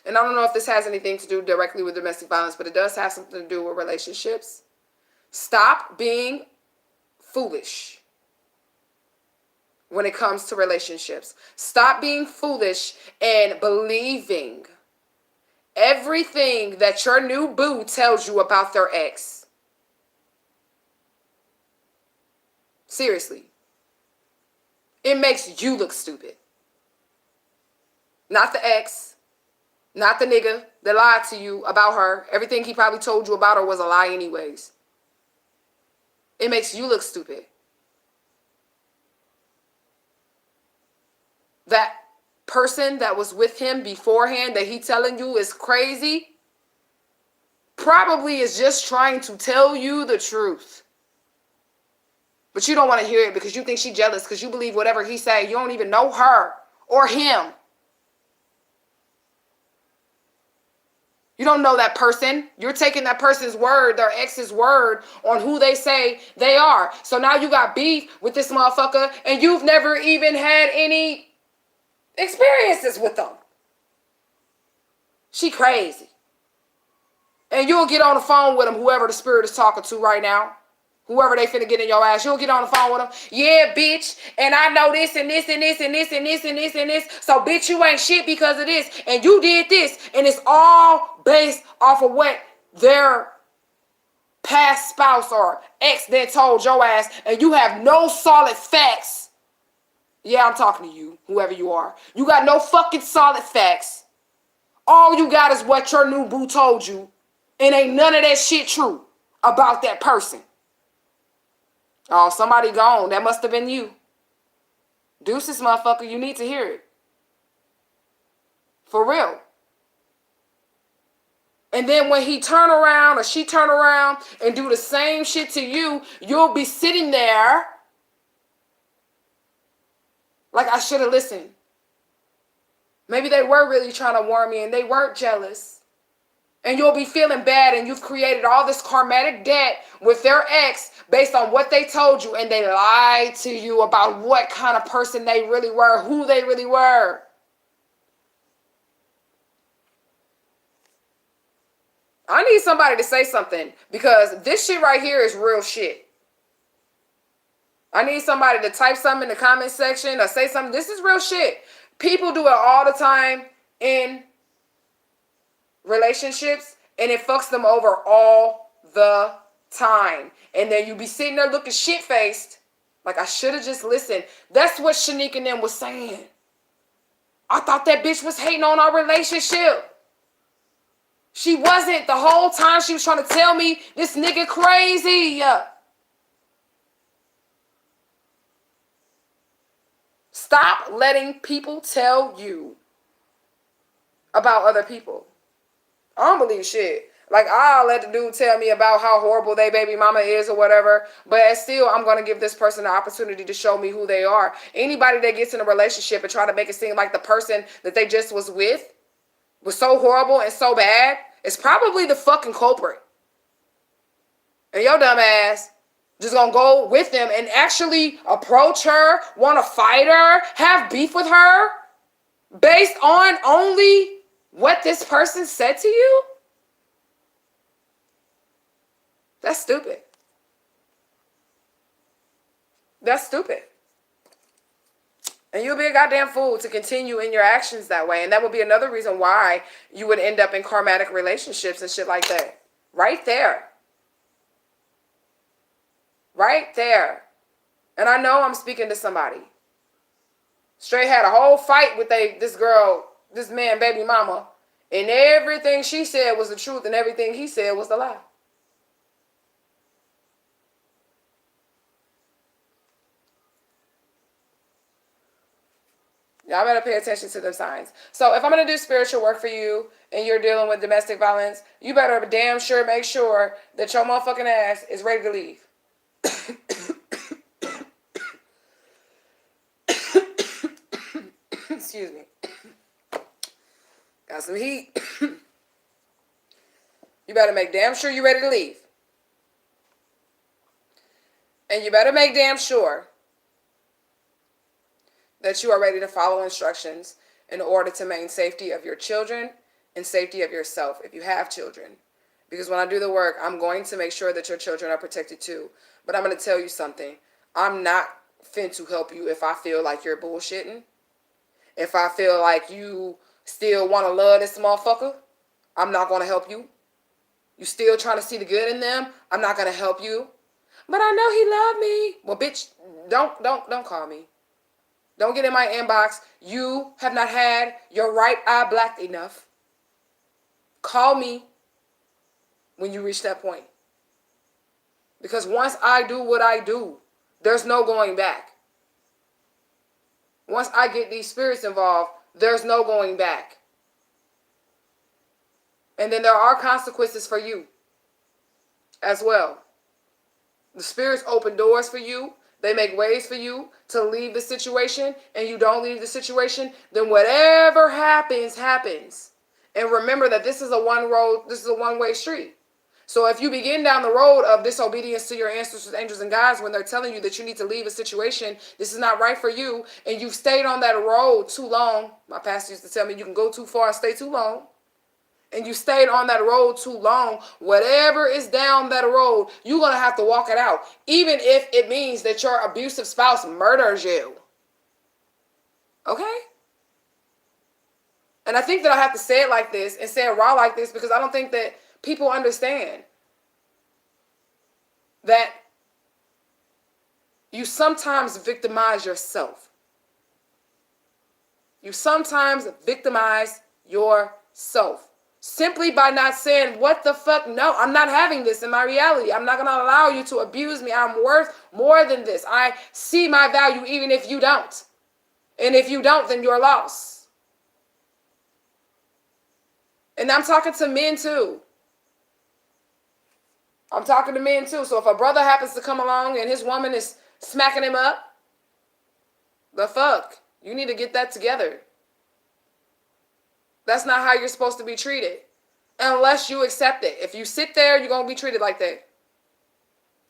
And I don't know if this has anything to do directly with domestic violence, but it does have something to do with relationships. Stop being foolish when it comes to relationships. Stop being foolish and believing everything that your new boo tells you about their ex. Seriously. It makes you look stupid. Not the ex. Not the nigga that lied to you about her. Everything he probably told you about her was a lie anyways. It makes you look stupid. That person that was with him beforehand that he telling you is crazy probably is just trying to tell you the truth. But you don't want to hear it because you think she's jealous because you believe whatever he say. You don't even know her or him. You don't know that person. You're taking that person's word, their ex's word, on who they say they are. So now you got beef with this motherfucker and you've never even had any experiences with them. She crazy. And you'll get on the phone with him, whoever the spirit is talking to right now. Whoever they finna get in your ass, you'll get on the phone with them. Yeah, bitch. And I know this and this and this and this and this and this and this. So, bitch, you ain't shit because of this. And you did this. And it's all based off of what their past spouse or ex then told your ass. And you have no solid facts. Yeah, I'm talking to you, whoever you are. You got no fucking solid facts. All you got is what your new boo told you. And ain't none of that shit true about that person. Oh, somebody gone. That must have been you. Deuces, motherfucker, you need to hear it. For real. And then when he turn around or she turn around and do the same shit to you, you'll be sitting there like I should have listened. Maybe they were really trying to warn me and they weren't jealous. And you'll be feeling bad and you've created all this karmatic debt with their ex based on what they told you. And they lied to you about what kind of person they really were, who they really were. I need somebody to say something because this shit right here is real shit. I need somebody to type something in the comment section or say something. This is real shit. People do it all the time in relationships and it fucks them over all the time. And then you be sitting there looking shit-faced like I should have just listened. That's what Shanique and them was saying. I thought that bitch was hating on our relationship. She wasn't. The whole time she was trying to tell me this nigga crazy. Stop letting people tell you about other people. I don't believe shit. Like, I'll let the dude tell me about how horrible they baby mama is or whatever. But still, I'm going to give this person the opportunity to show me who they are. Anybody that gets in a relationship and try to make it seem like the person that they just was with was so horrible and so bad is probably the fucking culprit. And your dumb ass Just gonna go with them and actually approach her, want to fight her, have beef with her based on only what this person said to you? That's stupid. That's stupid. And you'll be a goddamn fool to continue in your actions that way. And that would be another reason why you would end up in karmatic relationships and shit like that. Right there. Right there. And I know I'm speaking to somebody. Straight had a whole fight with this girl, this man, baby mama. And everything she said was the truth and everything he said was the lie. Y'all better pay attention to the signs. So if I'm going to do spiritual work for you and you're dealing with domestic violence, you better damn sure make sure that your motherfucking ass is ready to leave. Excuse me. Got some heat. You better make damn sure you're ready to leave. And you better make damn sure that you are ready to follow instructions in order to maintain safety of your children and safety of yourself if you have children. Because when I do the work, I'm going to make sure that your children are protected too. But I'm going to tell you something. I'm not fin to help you if I feel like you're bullshitting. If I feel like you still want to love this motherfucker, I'm not going to help you. You still trying to see the good in them, I'm not going to help you. But I know he loved me. Well, bitch, don't call me. Don't get in my inbox. You have not had your right eye blacked enough. Call me when you reach that point. Because once I do what I do, there's no going back. Once I get these spirits involved, there's no going back. And then there are consequences for you as well. The spirits open doors for you. They make ways for you to leave the situation, and you don't leave the situation, then whatever happens, happens. And remember that this is a one-way street. So if you begin down the road of disobedience to your ancestors, angels, and guides when they're telling you that you need to leave a situation, this is not right for you, and you've stayed on that road too long. My pastor used to tell me you can go too far and stay too long. And you stayed on that road too long, whatever is down that road, you're going to have to walk it out. Even if it means that your abusive spouse murders you. Okay? And I think that I have to say it like this and say it raw like this because I don't think that people understand that you sometimes victimize yourself. You sometimes victimize yourself. Simply by not saying, what the fuck? No, I'm not having this in my reality. I'm not going to allow you to abuse me. I'm worth more than this. I see my value even if you don't. And if you don't, then you're lost. And I'm talking to men too. I'm talking to men too. So if a brother happens to come along and his woman is smacking him up, the fuck? You need to get that together. That's not how you're supposed to be treated. Unless you accept it. If you sit there, you're going to be treated like that.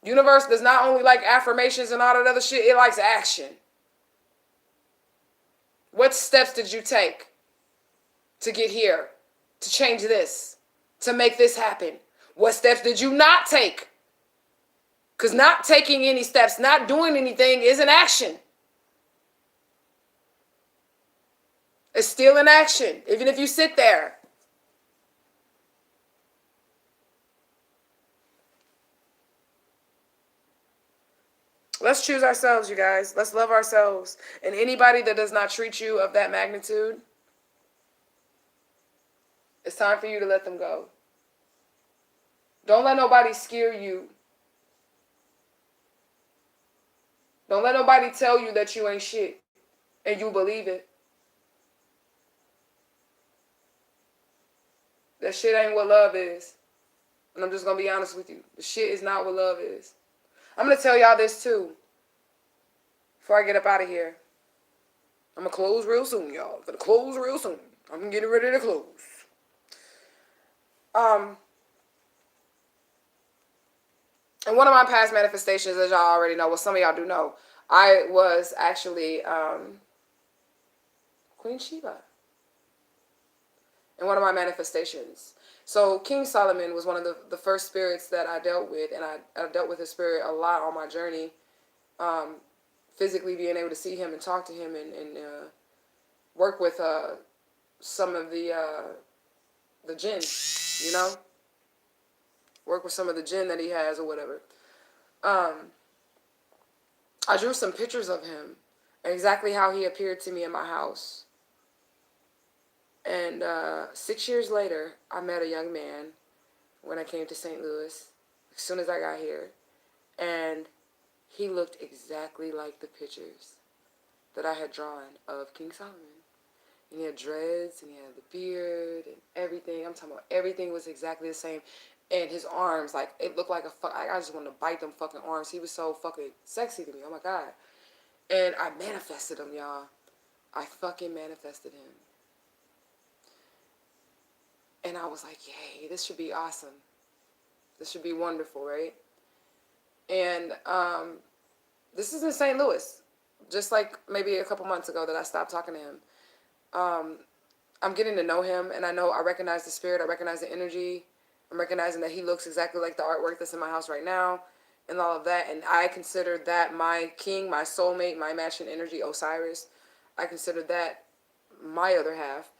Universe does not only like affirmations and all that other shit, it likes action. What steps did you take to get here? To change this? To make this happen? What steps did you not take? Because not taking any steps, not doing anything is an action. It's still an action, even if you sit there. Let's choose ourselves, you guys. Let's love ourselves. And anybody that does not treat you of that magnitude, it's time for you to let them go. Don't let nobody scare you. Don't let nobody tell you that you ain't shit and you believe it. That shit ain't what love is. And I'm just going to be honest with you. The shit is not what love is. I'm going to tell y'all this too. Before I get up out of here. I'm going to close real soon, y'all. I'm going to close real soon. I'm getting ready to close. And one of my past manifestations, as y'all already know, well, some of y'all do know, I was actually Queen Sheba in one of my manifestations. So King Solomon was one of the first spirits that I dealt with, and I dealt with his spirit a lot on my journey, physically being able to see him and talk to him and work with some of the jinn, you know, work with some of the jinn that he has or whatever. I drew some pictures of him, exactly how he appeared to me in my house. And 6 years later, I met a young man when I came to St. Louis, as soon as I got here. And he looked exactly like the pictures that I had drawn of King Solomon. And he had dreads, and he had the beard, and everything. I'm talking about everything was exactly the same. And his arms, like, it looked like I just wanted to bite them fucking arms. He was so fucking sexy to me. Oh, my God. And I manifested him, y'all. I fucking manifested him. And I was like, yay, this should be awesome. This should be wonderful, right? And this is in St. Louis. Just like maybe a couple months ago that I stopped talking to him. I'm getting to know him, and I recognize the spirit, I recognize the energy. I'm recognizing that he looks exactly like the artwork that's in my house right now, and all of that. And I consider that my king, my soulmate, my matching energy, Osiris. I consider that my other half.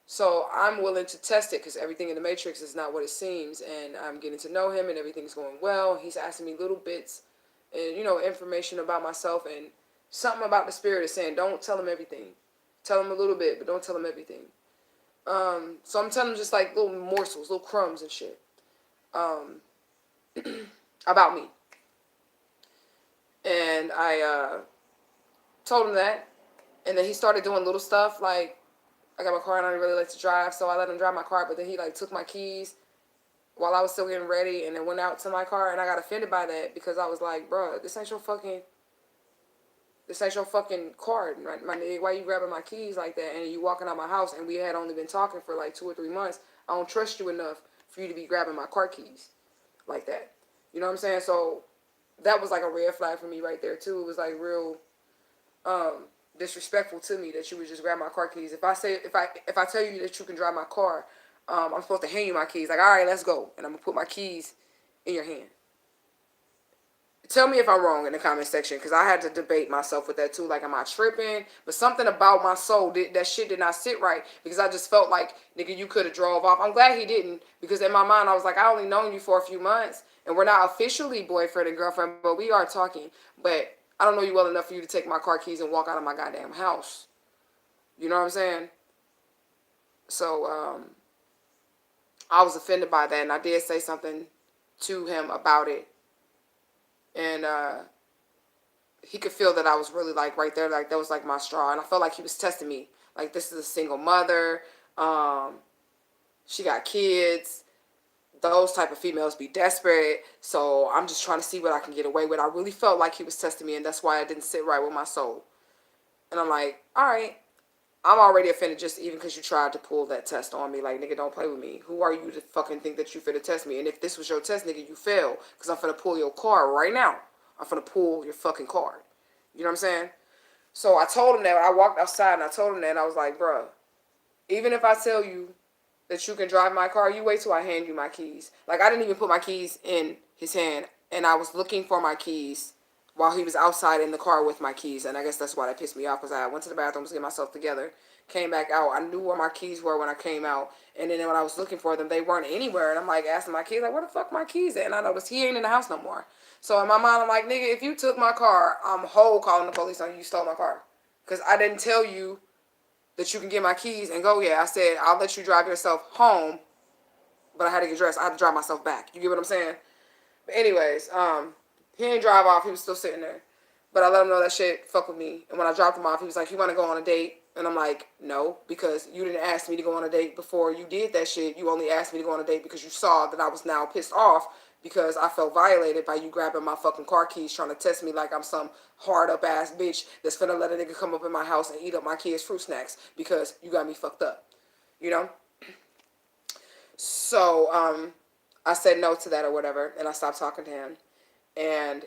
So I'm willing to test it because everything in the Matrix is not what it seems, and I'm getting to know him, and everything's going well. He's asking me little bits, and information about myself, and something about the spirit is saying, don't tell him everything. Tell him a little bit, but don't tell him everything. So I'm telling him just like little morsels, little crumbs and shit about me. And I told him that, and then he started doing little stuff like I got my car and I really like to drive, so I let him drive my car. But then he like took my keys while I was still getting ready, and then went out to my car, and I got offended by that because I was like, bro, this ain't your fucking card, right? My nigga, why you grabbing my keys like that? And you walking out my house, and we had only been talking for like 2 or 3 months. I don't trust you enough for you to be grabbing my car keys like that. You know what I'm saying? So that was like a red flag for me right there too. It was like real disrespectful to me that you would just grab my car keys. If I tell you that you can drive my car, I'm supposed to hand you my keys. Like, all right, let's go, and I'm gonna put my keys in your hand. Tell me if I'm wrong in the comment section, because I had to debate myself with that too. Like, am I tripping? But something about my soul, that shit did not sit right, because I just felt like, nigga, you could have drove off. I'm glad he didn't, because in my mind I was like, I only known you for a few months, and we're not officially boyfriend and girlfriend, but we are talking. But I don't know you well enough for you to take my car keys and walk out of my goddamn house. You know what I'm saying? So I was offended by that, and I did say something to him about it. And he could feel that I was really like right there, like that was like my straw. And I felt like he was testing me. Like, this is a single mother. She got kids. Those type of females be desperate. So I'm just trying to see what I can get away with. I really felt like he was testing me, and that's why I didn't sit right with my soul. And I'm like, all right, I'm already offended just even because you tried to pull that test on me. Like, nigga, don't play with me. Who are you to fucking think that you finna test me? And if this was your test, nigga, you fail. Because I'm finna pull your card right now. I'm finna pull your fucking card. You know what I'm saying? So I told him that. I walked outside and I told him that. And I was like, bro, even if I tell you that you can drive my car, you wait till I hand you my keys. Like, I didn't even put my keys in his hand. And I was looking for my keys while he was outside in the car with my keys. And I guess that's why that pissed me off, because I went to the bathroom to get myself together, came back out. I knew where my keys were when I came out. And then when I was looking for them, they weren't anywhere. And I'm like asking my kids, like, where the fuck my keys at? And I noticed he ain't in the house no more. So in my mind, I'm like, nigga, if you took my car, I'm whole calling the police on you. You stole my car. Because I didn't tell you that you can get my keys and go. Yeah, I said, I'll let you drive yourself home, but I had to get dressed. I had to drive myself back. You get what I'm saying? But anyways, he didn't drive off. He was still sitting there. But I let him know that shit fuck with me. And when I dropped him off, he was like, you want to go on a date? And I'm like, no, because you didn't ask me to go on a date before you did that shit. You only asked me to go on a date because you saw that I was now pissed off because I felt violated by you grabbing my fucking car keys, trying to test me like I'm some hard up ass bitch that's finna let a nigga come up in my house and eat up my kids' fruit snacks because you got me fucked up. You know? So, I said no to that or whatever, and I stopped talking to him. and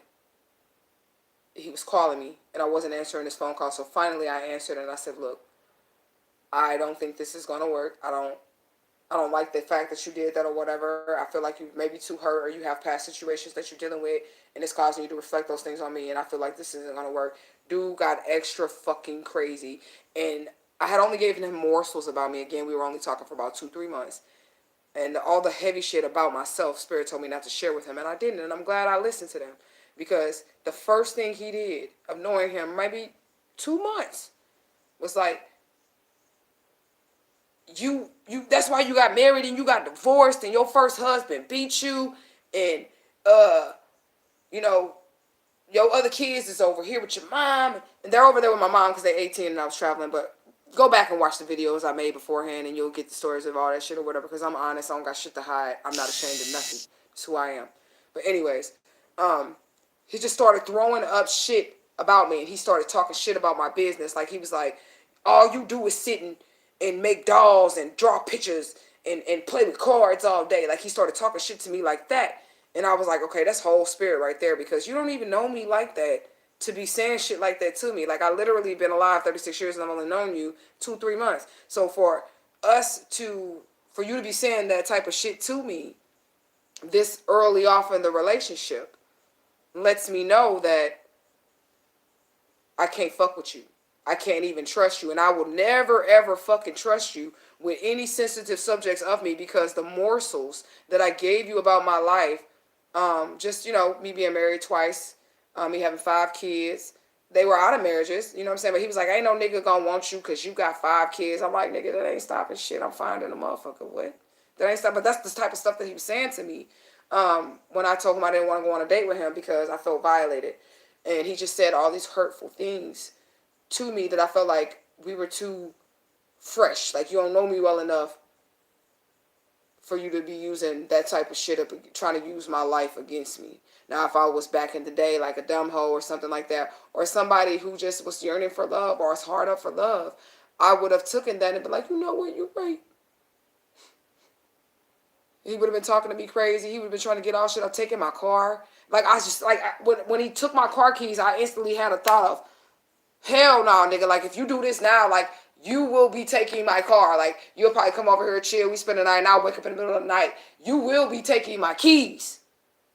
he was calling me, and I wasn't answering his phone call. So finally, I answered, and I said, "Look, I don't think this is gonna work. I don't like the fact that you did that or whatever. I feel like you may be too hurt or you have past situations that you're dealing with, and it's causing you to reflect those things on me, and I feel like this isn't gonna work." Dude got extra fucking crazy, and I had only given him morsels about me. Again, we were only talking for about 2-3 months, and all the heavy shit about myself, Spirit told me not to share with him, and I didn't, and I'm glad I listened to them, because the first thing he did of knowing him, maybe 2 months, was like, you that's why you got married and you got divorced and your first husband beat you, and uh you know your other kids is over here with your mom, and they're over there with my mom because they're 18 and I was traveling. But go back and watch the videos I made beforehand and you'll get the stories of all that shit or whatever, because I'm honest. I don't got shit to hide. I'm not ashamed of nothing. It's who I am. But anyways, he just started throwing up shit about me, and he started talking shit about my business. Like, he was like, all you do is sit and make dolls and draw pictures and play with cards all day. Like, he started talking shit to me like that. And I was like, okay, that's whole spirit right there, because you don't even know me like that to be saying shit like that to me. Like, I literally been alive 36 years and I've only known you 2-3 months. So for you to be saying that type of shit to me this early off in the relationship lets me know that I can't fuck with you. I can't even trust you. And I will never, ever fucking trust you with any sensitive subjects of me, because the morsels that I gave you about my life, just, me being married twice, me having 5 kids, they were out of marriages, you know what I'm saying? But he was like, ain't no nigga gonna want you because you got 5 kids. I'm like, nigga, that ain't stopping shit. I'm finding a motherfucker. What? That ain't stopping. But that's the type of stuff that he was saying to me when I told him I didn't want to go on a date with him because I felt violated. And he just said all these hurtful things to me that I felt like we were too fresh. Like, you don't know me well enough for you to be using that type of shit up, trying to use my life against me. Now, if I was back in the day like a dumb hoe or something like that, or somebody who just was yearning for love or is hard up for love, I would have taken that and been like, you know what, you're right. He would have been talking to me crazy. He would have been trying to get all shit. I'm taking my car. Like, I just, like, when he took my car keys, I instantly had a thought of, hell no, nigga. Like, if you do this now, like, you will be taking my car. Like, you'll probably come over here, chill, we spend the night, and I'll wake up in the middle of the night. You will be taking my keys.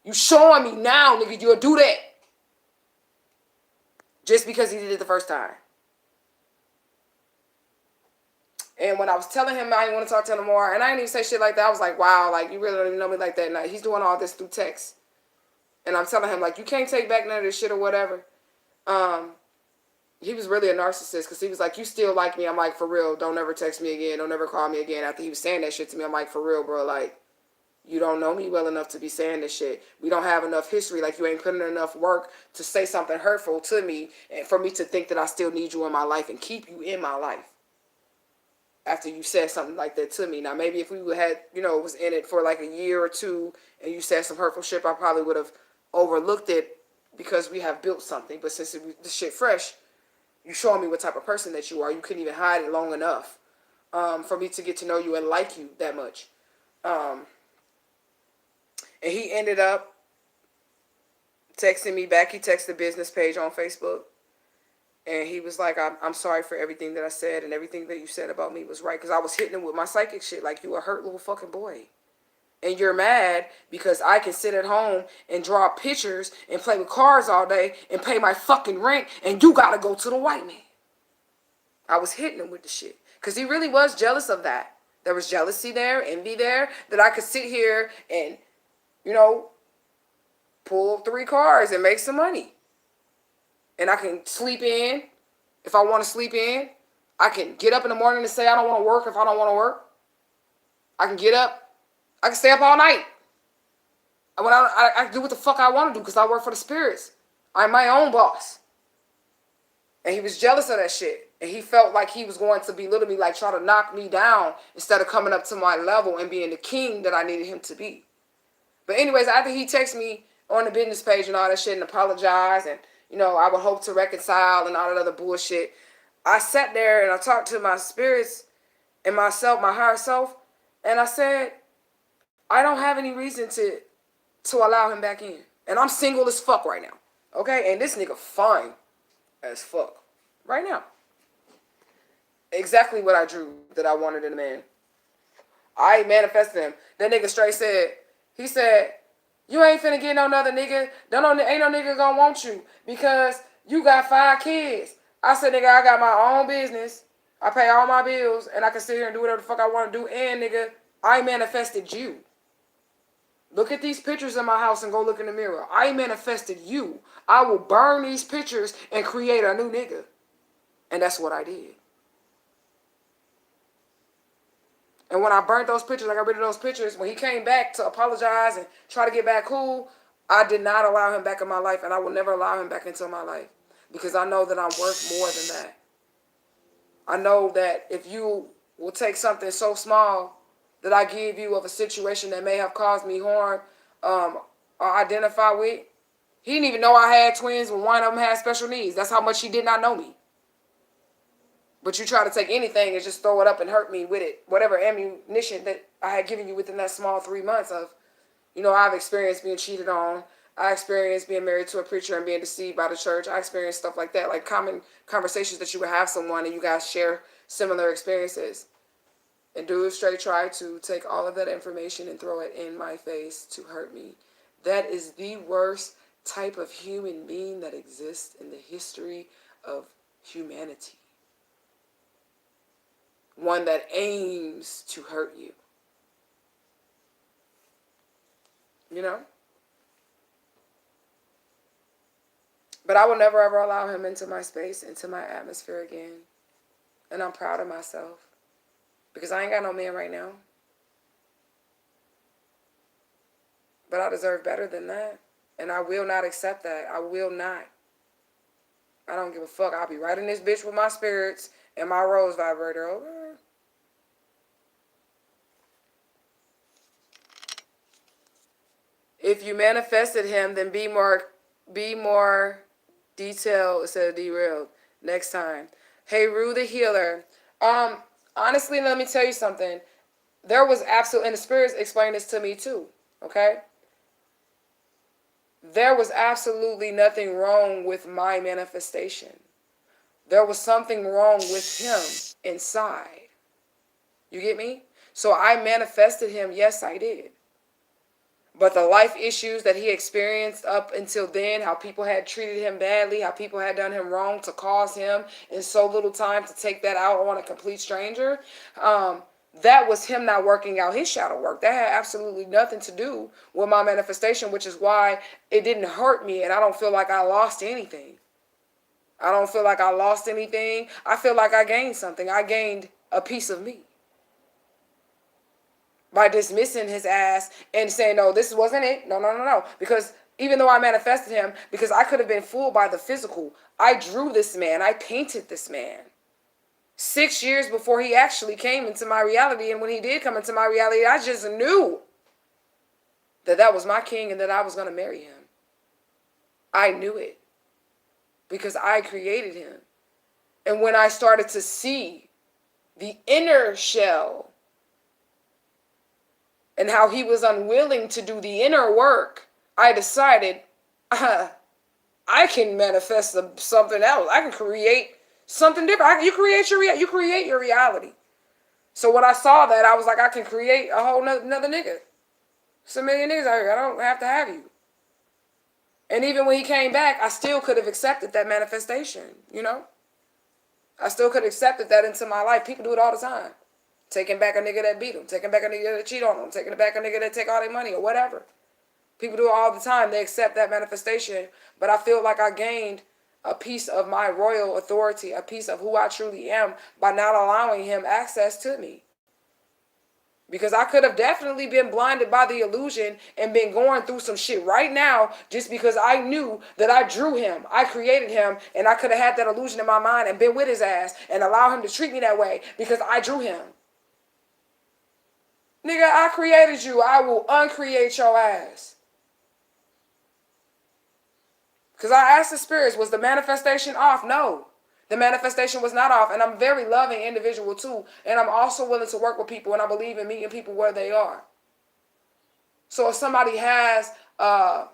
You showing me now, nigga, you'll do that. Just because he did it the first time. And when I was telling him I didn't want to talk to him anymore, and I didn't even say shit like that, I was like, wow, like, you really don't even know me like that. Now, he's doing all this through text. And I'm telling him, like, you can't take back none of this shit or whatever. He was really a narcissist, because he was like, you still like me? I'm like, for real, don't ever text me again. Don't ever call me again. After he was saying that shit to me, I'm like, for real, bro, like, you don't know me well enough to be saying this shit. We don't have enough history. Like, you ain't putting in enough work to say something hurtful to me and for me to think that I still need you in my life and keep you in my life after you said something like that to me. Now, maybe if we had, was in it for like a year or two and you said some hurtful shit, I probably would have overlooked it because we have built something. But since the shit fresh, you showing me what type of person that you are. You couldn't even hide it long enough for me to get to know you and like you that much. And he ended up texting me back. He texted the business page on Facebook. And he was like, I'm sorry for everything that I said, and everything that you said about me was right. Because I was hitting him with my psychic shit like, you a hurt little fucking boy. And you're mad because I can sit at home and draw pictures and play with cards all day and pay my fucking rent, and you gotta go to the white man. I was hitting him with the shit. Because he really was jealous of that. There was jealousy there, envy there, that I could sit here and, pull 3 cards and make some money. And I can sleep in if I want to sleep in. I can get up in the morning and say I don't want to work if I don't want to work. I can get up. I can stay up all night. And when I can do what the fuck I want to do because I work for the spirits. I'm my own boss. And he was jealous of that shit. And he felt like he was going to belittle me, like try to knock me down instead of coming up to my level and being the king that I needed him to be. But anyways, after he texted me on the business page and all that shit and apologized and, I would hope to reconcile and all that other bullshit, I sat there and I talked to my spirits and myself, my higher self, and I said, I don't have any reason to allow him back in. And I'm single as fuck right now. Okay? And this nigga fine as fuck. Right now. Exactly what I drew that I wanted in a man. I manifested him. That nigga straight said, he said, you ain't finna get no another nigga. Ain't no nigga gonna want you because you got 5 kids. I said, nigga, I got my own business. I pay all my bills and I can sit here and do whatever the fuck I want to do. And nigga, I manifested you. Look at these pictures in my house and go look in the mirror. I manifested you. I will burn these pictures and create a new nigga. And that's what I did. And when I burnt those pictures, I got rid of those pictures. When he came back to apologize and try to get back cool, I did not allow him back in my life. And I will never allow him back into my life. Because I know that I'm worth more than that. I know that if you will take something so small that I give you of a situation that may have caused me harm or identify with. He didn't even know I had twins when one of them had special needs. That's how much he did not know me. But you try to take anything and just throw it up and hurt me with it. Whatever ammunition that I had given you within that small 3 months of, I've experienced being cheated on. I experienced being married to a preacher and being deceived by the church. I experienced stuff like that, like common conversations that you would have someone and you guys share similar experiences. And dude straight tried to take all of that information and throw it in my face to hurt me. That is the worst type of human being that exists in the history of humanity. One that aims to hurt you. But I will never ever allow him into my space, into my atmosphere again. And I'm proud of myself. Because I ain't got no man right now. But I deserve better than that. And I will not accept that. I will not. I don't give a fuck. I'll be right in this bitch with my spirits and my rose vibrator over. If you manifested him, then be more detailed instead of derailed next time. Hey, Rue the healer. Honestly, let me tell you something. There was absolute, and the spirits explained this to me too, okay? There was absolutely nothing wrong with my manifestation. There was something wrong with him inside. You get me? So I manifested him, yes, I did. But the life issues that he experienced up until then, how people had treated him badly, how people had done him wrong to cause him in so little time to take that out on a complete stranger, that was him not working out his shadow work. That had absolutely nothing to do with my manifestation, which is why it didn't hurt me and I don't feel like I lost anything. I don't feel like I lost anything. I feel like I gained something. I gained a piece of me. By dismissing his ass and saying, no, this wasn't it. No. Because even though I manifested him, because I could have been fooled by the physical, I drew this man. I painted this man 6 years before he actually came into my reality. And when he did come into my reality, I just knew that that was my king and that I was going to marry him. I knew it because I created him. And when I started to see the inner shell and how he was unwilling to do the inner work, I decided, I can manifest something else. I can create something different. You create your reality. So when I saw that, I was like, I can create a whole another nigga. It's a million niggas out here. I don't have to have you. And even when he came back, I still could have accepted that manifestation, I still could have accepted that into my life. People do it all the time. Taking back a nigga that beat them. Taking back a nigga that cheat on them. Taking back a nigga that take all their money or whatever. People do it all the time. They accept that manifestation. But I feel like I gained a piece of my royal authority, a piece of who I truly am by not allowing him access to me. Because I could have definitely been blinded by the illusion and been going through some shit right now just because I knew that I drew him. I created him and I could have had that illusion in my mind and been with his ass and allow him to treat me that way because I drew him. Nigga, I created you. I will uncreate your ass. Because I asked the spirits, was the manifestation off? No. The manifestation was not off. And I'm a very loving individual too. And I'm also willing to work with people. And I believe in meeting people where they are. So if somebody has a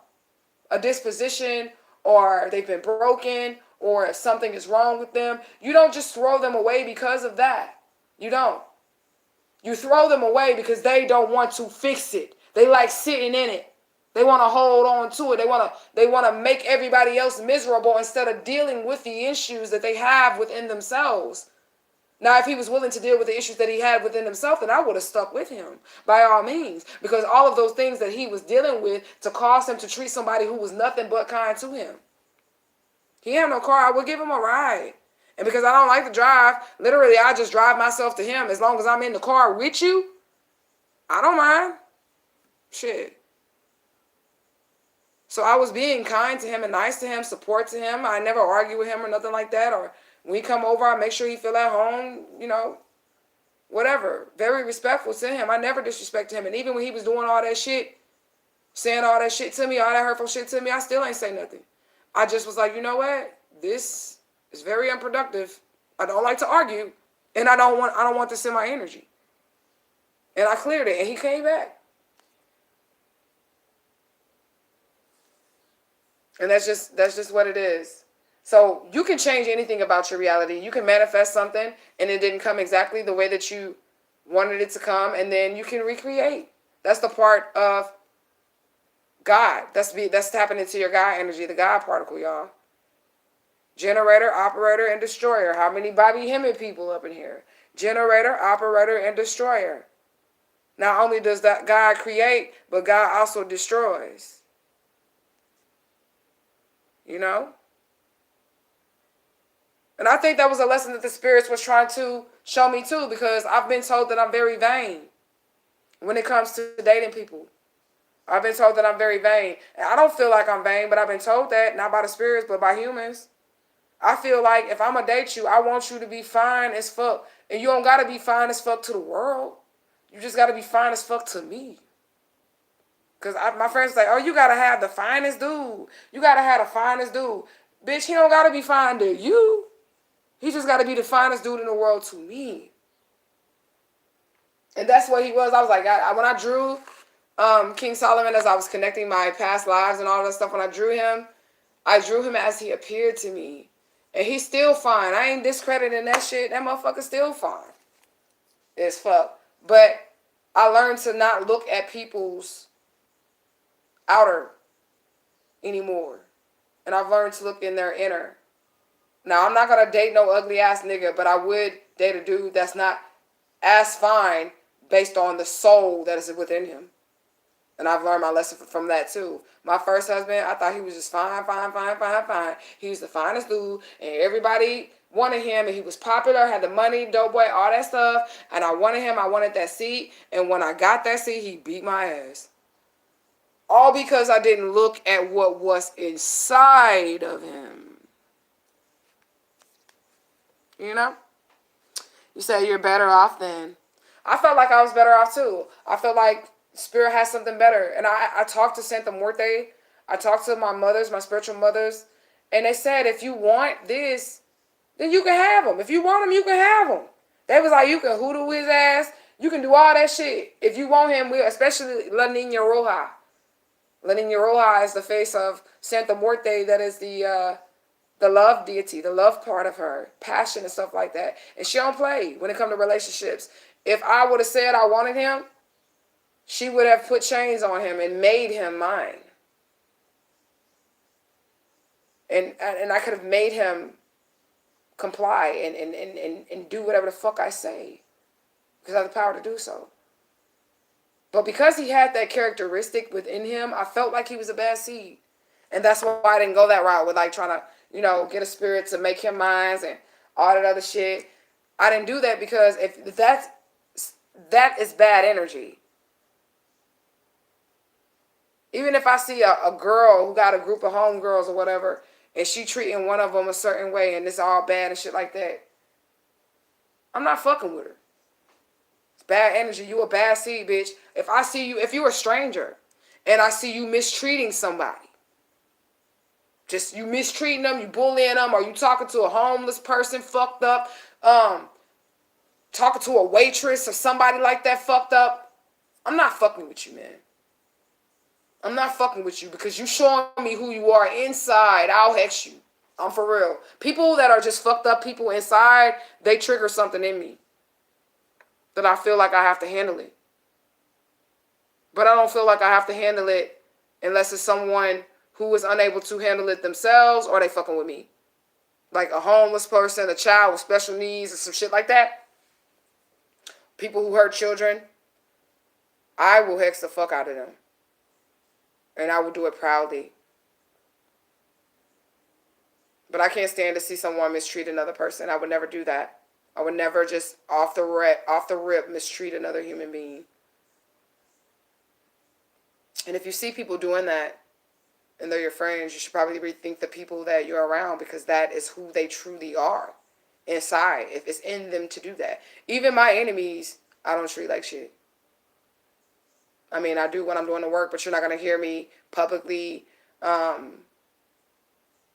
a disposition, or they've been broken, or if something is wrong with them, you don't just throw them away because of that. You don't. You throw them away because they don't want to fix it. They like sitting in it. They want to hold on to it. They want to make everybody else miserable instead of dealing with the issues that they have within themselves. Now, if he was willing to deal with the issues that he had within himself, then I would have stuck with him by all means, because all of those things that he was dealing with to cause him to treat somebody who was nothing but kind to him. He had no car, I would give him a ride. And because I don't like to drive, literally I just drive myself to him. As long as I'm in the car with you, I don't mind. Shit. So I was being kind to him and nice to him, support to him. I never argue with him or nothing like that. Or when he come over, I make sure he feel at home, whatever. Very respectful to him. I never disrespected him. And even when he was doing all that shit, saying all that shit to me, all that hurtful shit to me, I still ain't say nothing. I just was like, you know what? This is very unproductive. I don't like to argue, and I don't want this in my energy. And I cleared it, and he came back. And that's just what it is. So you can change anything about your reality. You can manifest something, and it didn't come exactly the way that you wanted it to come, and then you can recreate. That's the part of God. That's tapping into your God energy, the God particle, y'all. Generator, operator, and destroyer. How many Bobby Hemmett people up in here? Generator, operator, and destroyer. Not only does that God create, but God also destroys. And I think that was a lesson that the spirits was trying to show me too, because I've been told that I'm very vain when it comes to dating people. I've been told that I'm very vain. And I don't feel like I'm vain, but I've been told that, not by the spirits, but by humans. I feel like if I'm going to date you, I want you to be fine as fuck. And you don't got to be fine as fuck to the world. You just got to be fine as fuck to me. Because my friends say, oh, you got to have the finest dude. You got to have the finest dude. Bitch, he don't got to be fine to you. He just got to be the finest dude in the world to me. And that's what he was. I was like, when I drew King Solomon, as I was connecting my past lives and all that stuff, when I drew him as he appeared to me. And he's still fine. I ain't discrediting that shit. That motherfucker's still fine. As fuck. But I learned to not look at people's outer anymore. And I've learned to look in their inner. Now, I'm not going to date no ugly ass nigga, but I would date a dude that's not as fine based on the soul that is within him. And I've learned my lesson from that too. My first husband, I thought he was just fine. He was the finest dude, and everybody wanted him, and he was popular, had the money, dope boy, all that stuff. And I wanted him. I wanted that seat. And when I got that seat, he beat my ass. All because I didn't look at what was inside of him. You say you're better off then. I felt like I was better off too. I felt like Spirit has something better. And I talked to Santa Muerte. I talked to my mothers, my spiritual mothers. And they said, if you want this, then you can have them. If you want them, you can have them. They was like, you can hoodoo his ass. You can do all that shit. If you want him, especially La Niña Roja. La Niña Roja is the face of Santa Muerte. That is the love deity, the love part of her, passion and stuff like that. And she don't play when it comes to relationships. If I would have said I wanted him, she would have put chains on him and made him mine. And I could have made him comply and do whatever the fuck I say. Because I have the power to do so. But because he had that characteristic within him, I felt like he was a bad seed. And that's why I didn't go that route with like trying to, get a spirit to make him mine and all that other shit. I didn't do that because if that is bad energy. Even if I see a girl who got a group of homegirls or whatever, and she treating one of them a certain way and it's all bad and shit like that, I'm not fucking with her. It's bad energy. You a bad seed, bitch. If you're a stranger and I see you mistreating somebody, just you mistreating them, you bullying them, or you talking to a homeless person fucked up, talking to a waitress or somebody like that fucked up, I'm not fucking with you, man. I'm not fucking with you because you showing me who you are inside. I'll hex you. I'm for real. People that are just fucked up people inside, they trigger something in me that I feel like I have to handle it. But I don't feel like I have to handle it unless it's someone who is unable to handle it themselves or they fucking with me. Like a homeless person, a child with special needs, or some shit like that. People who hurt children, I will hex the fuck out of them. And I will do it proudly. But I can't stand to see someone mistreat another person. I would never do that. I would never just off the rip mistreat another human being. And if you see people doing that and they're your friends, you should probably rethink the people that you're around, because that is who they truly are inside, if it's in them to do that. Even my enemies, I don't treat like shit. I mean, I do when I'm doing the work, but you're not going to hear me publicly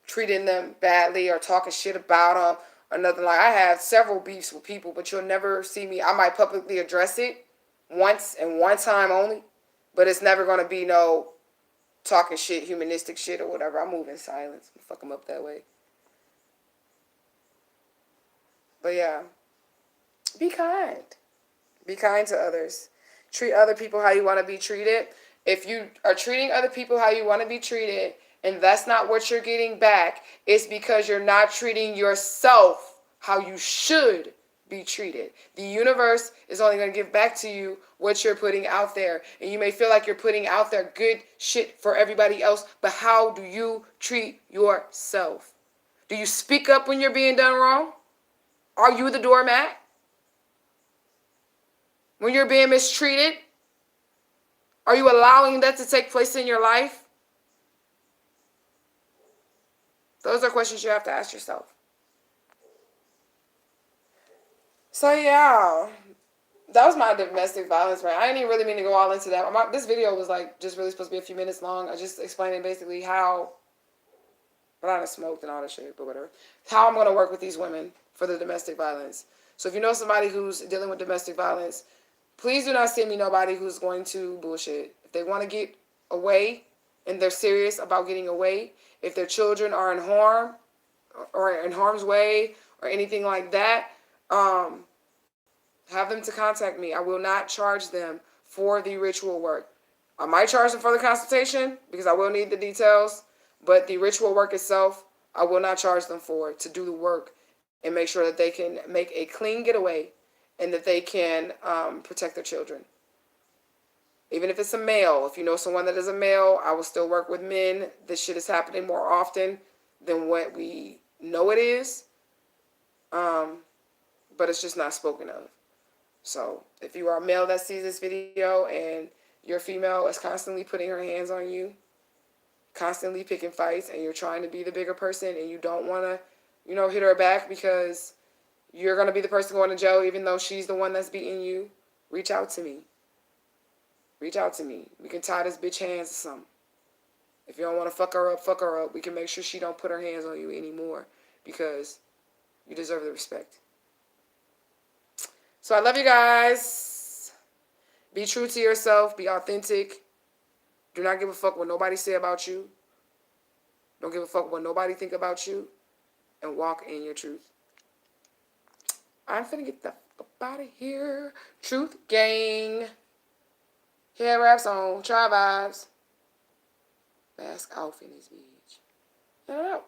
treating them badly or talking shit about them or nothing. Like, I have several beefs with people, but you'll never see me. I might publicly address it once and one time only, but it's never going to be no talking shit, humanistic shit or whatever. I move in silence. Fuck them up that way. But yeah, be kind. Be kind to others. Treat other people how you want to be treated. If you are treating other people how you want to be treated and that's not what you're getting back, it's because you're not treating yourself how you should be treated. The universe is only going to give back to you what you're putting out there. And you may feel like you're putting out there good shit for everybody else, but how do you treat yourself? Do you speak up when you're being done wrong? Are you the doormat? When you're being mistreated, are you allowing that to take place in your life? Those are questions you have to ask yourself. So yeah, that was my domestic violence rant. I didn't even really mean to go all into that. This video was like just really supposed to be a few minutes long. I just explaining basically how, but I done smoked and all that shit, but whatever. How I'm going to work with these women for the domestic violence. So if you know somebody who's dealing with domestic violence, please do not send me nobody who's going to bullshit. If they want to get away and they're serious about getting away, if their children are in harm or in harm's way or anything like that, have them to contact me. I will not charge them for the ritual work. I might charge them for the consultation because I will need the details, but the ritual work itself, I will not charge them for to do the work and make sure that they can make a clean getaway and that they can protect their children. Even if it's a male, if you know someone that is a male, I will still work with men. This shit is happening more often than what we know it is, but it's just not spoken of. So if you are a male that sees this video and your female is constantly putting her hands on you, constantly picking fights, and you're trying to be the bigger person and you don't want to, hit her back because you're going to be the person going to jail even though she's the one that's beating you, reach out to me. Reach out to me. We can tie this bitch hands to something. If you don't want to fuck her up. We can make sure she don't put her hands on you anymore because you deserve the respect. So I love you guys. Be true to yourself. Be authentic. Do not give a fuck what nobody say about you. Don't give a fuck what nobody think about you. And walk in your truth. I'm finna get the fuck out of here. Truth gang. Head wraps on. TribeVibez. Bask off in this bitch. I don't know.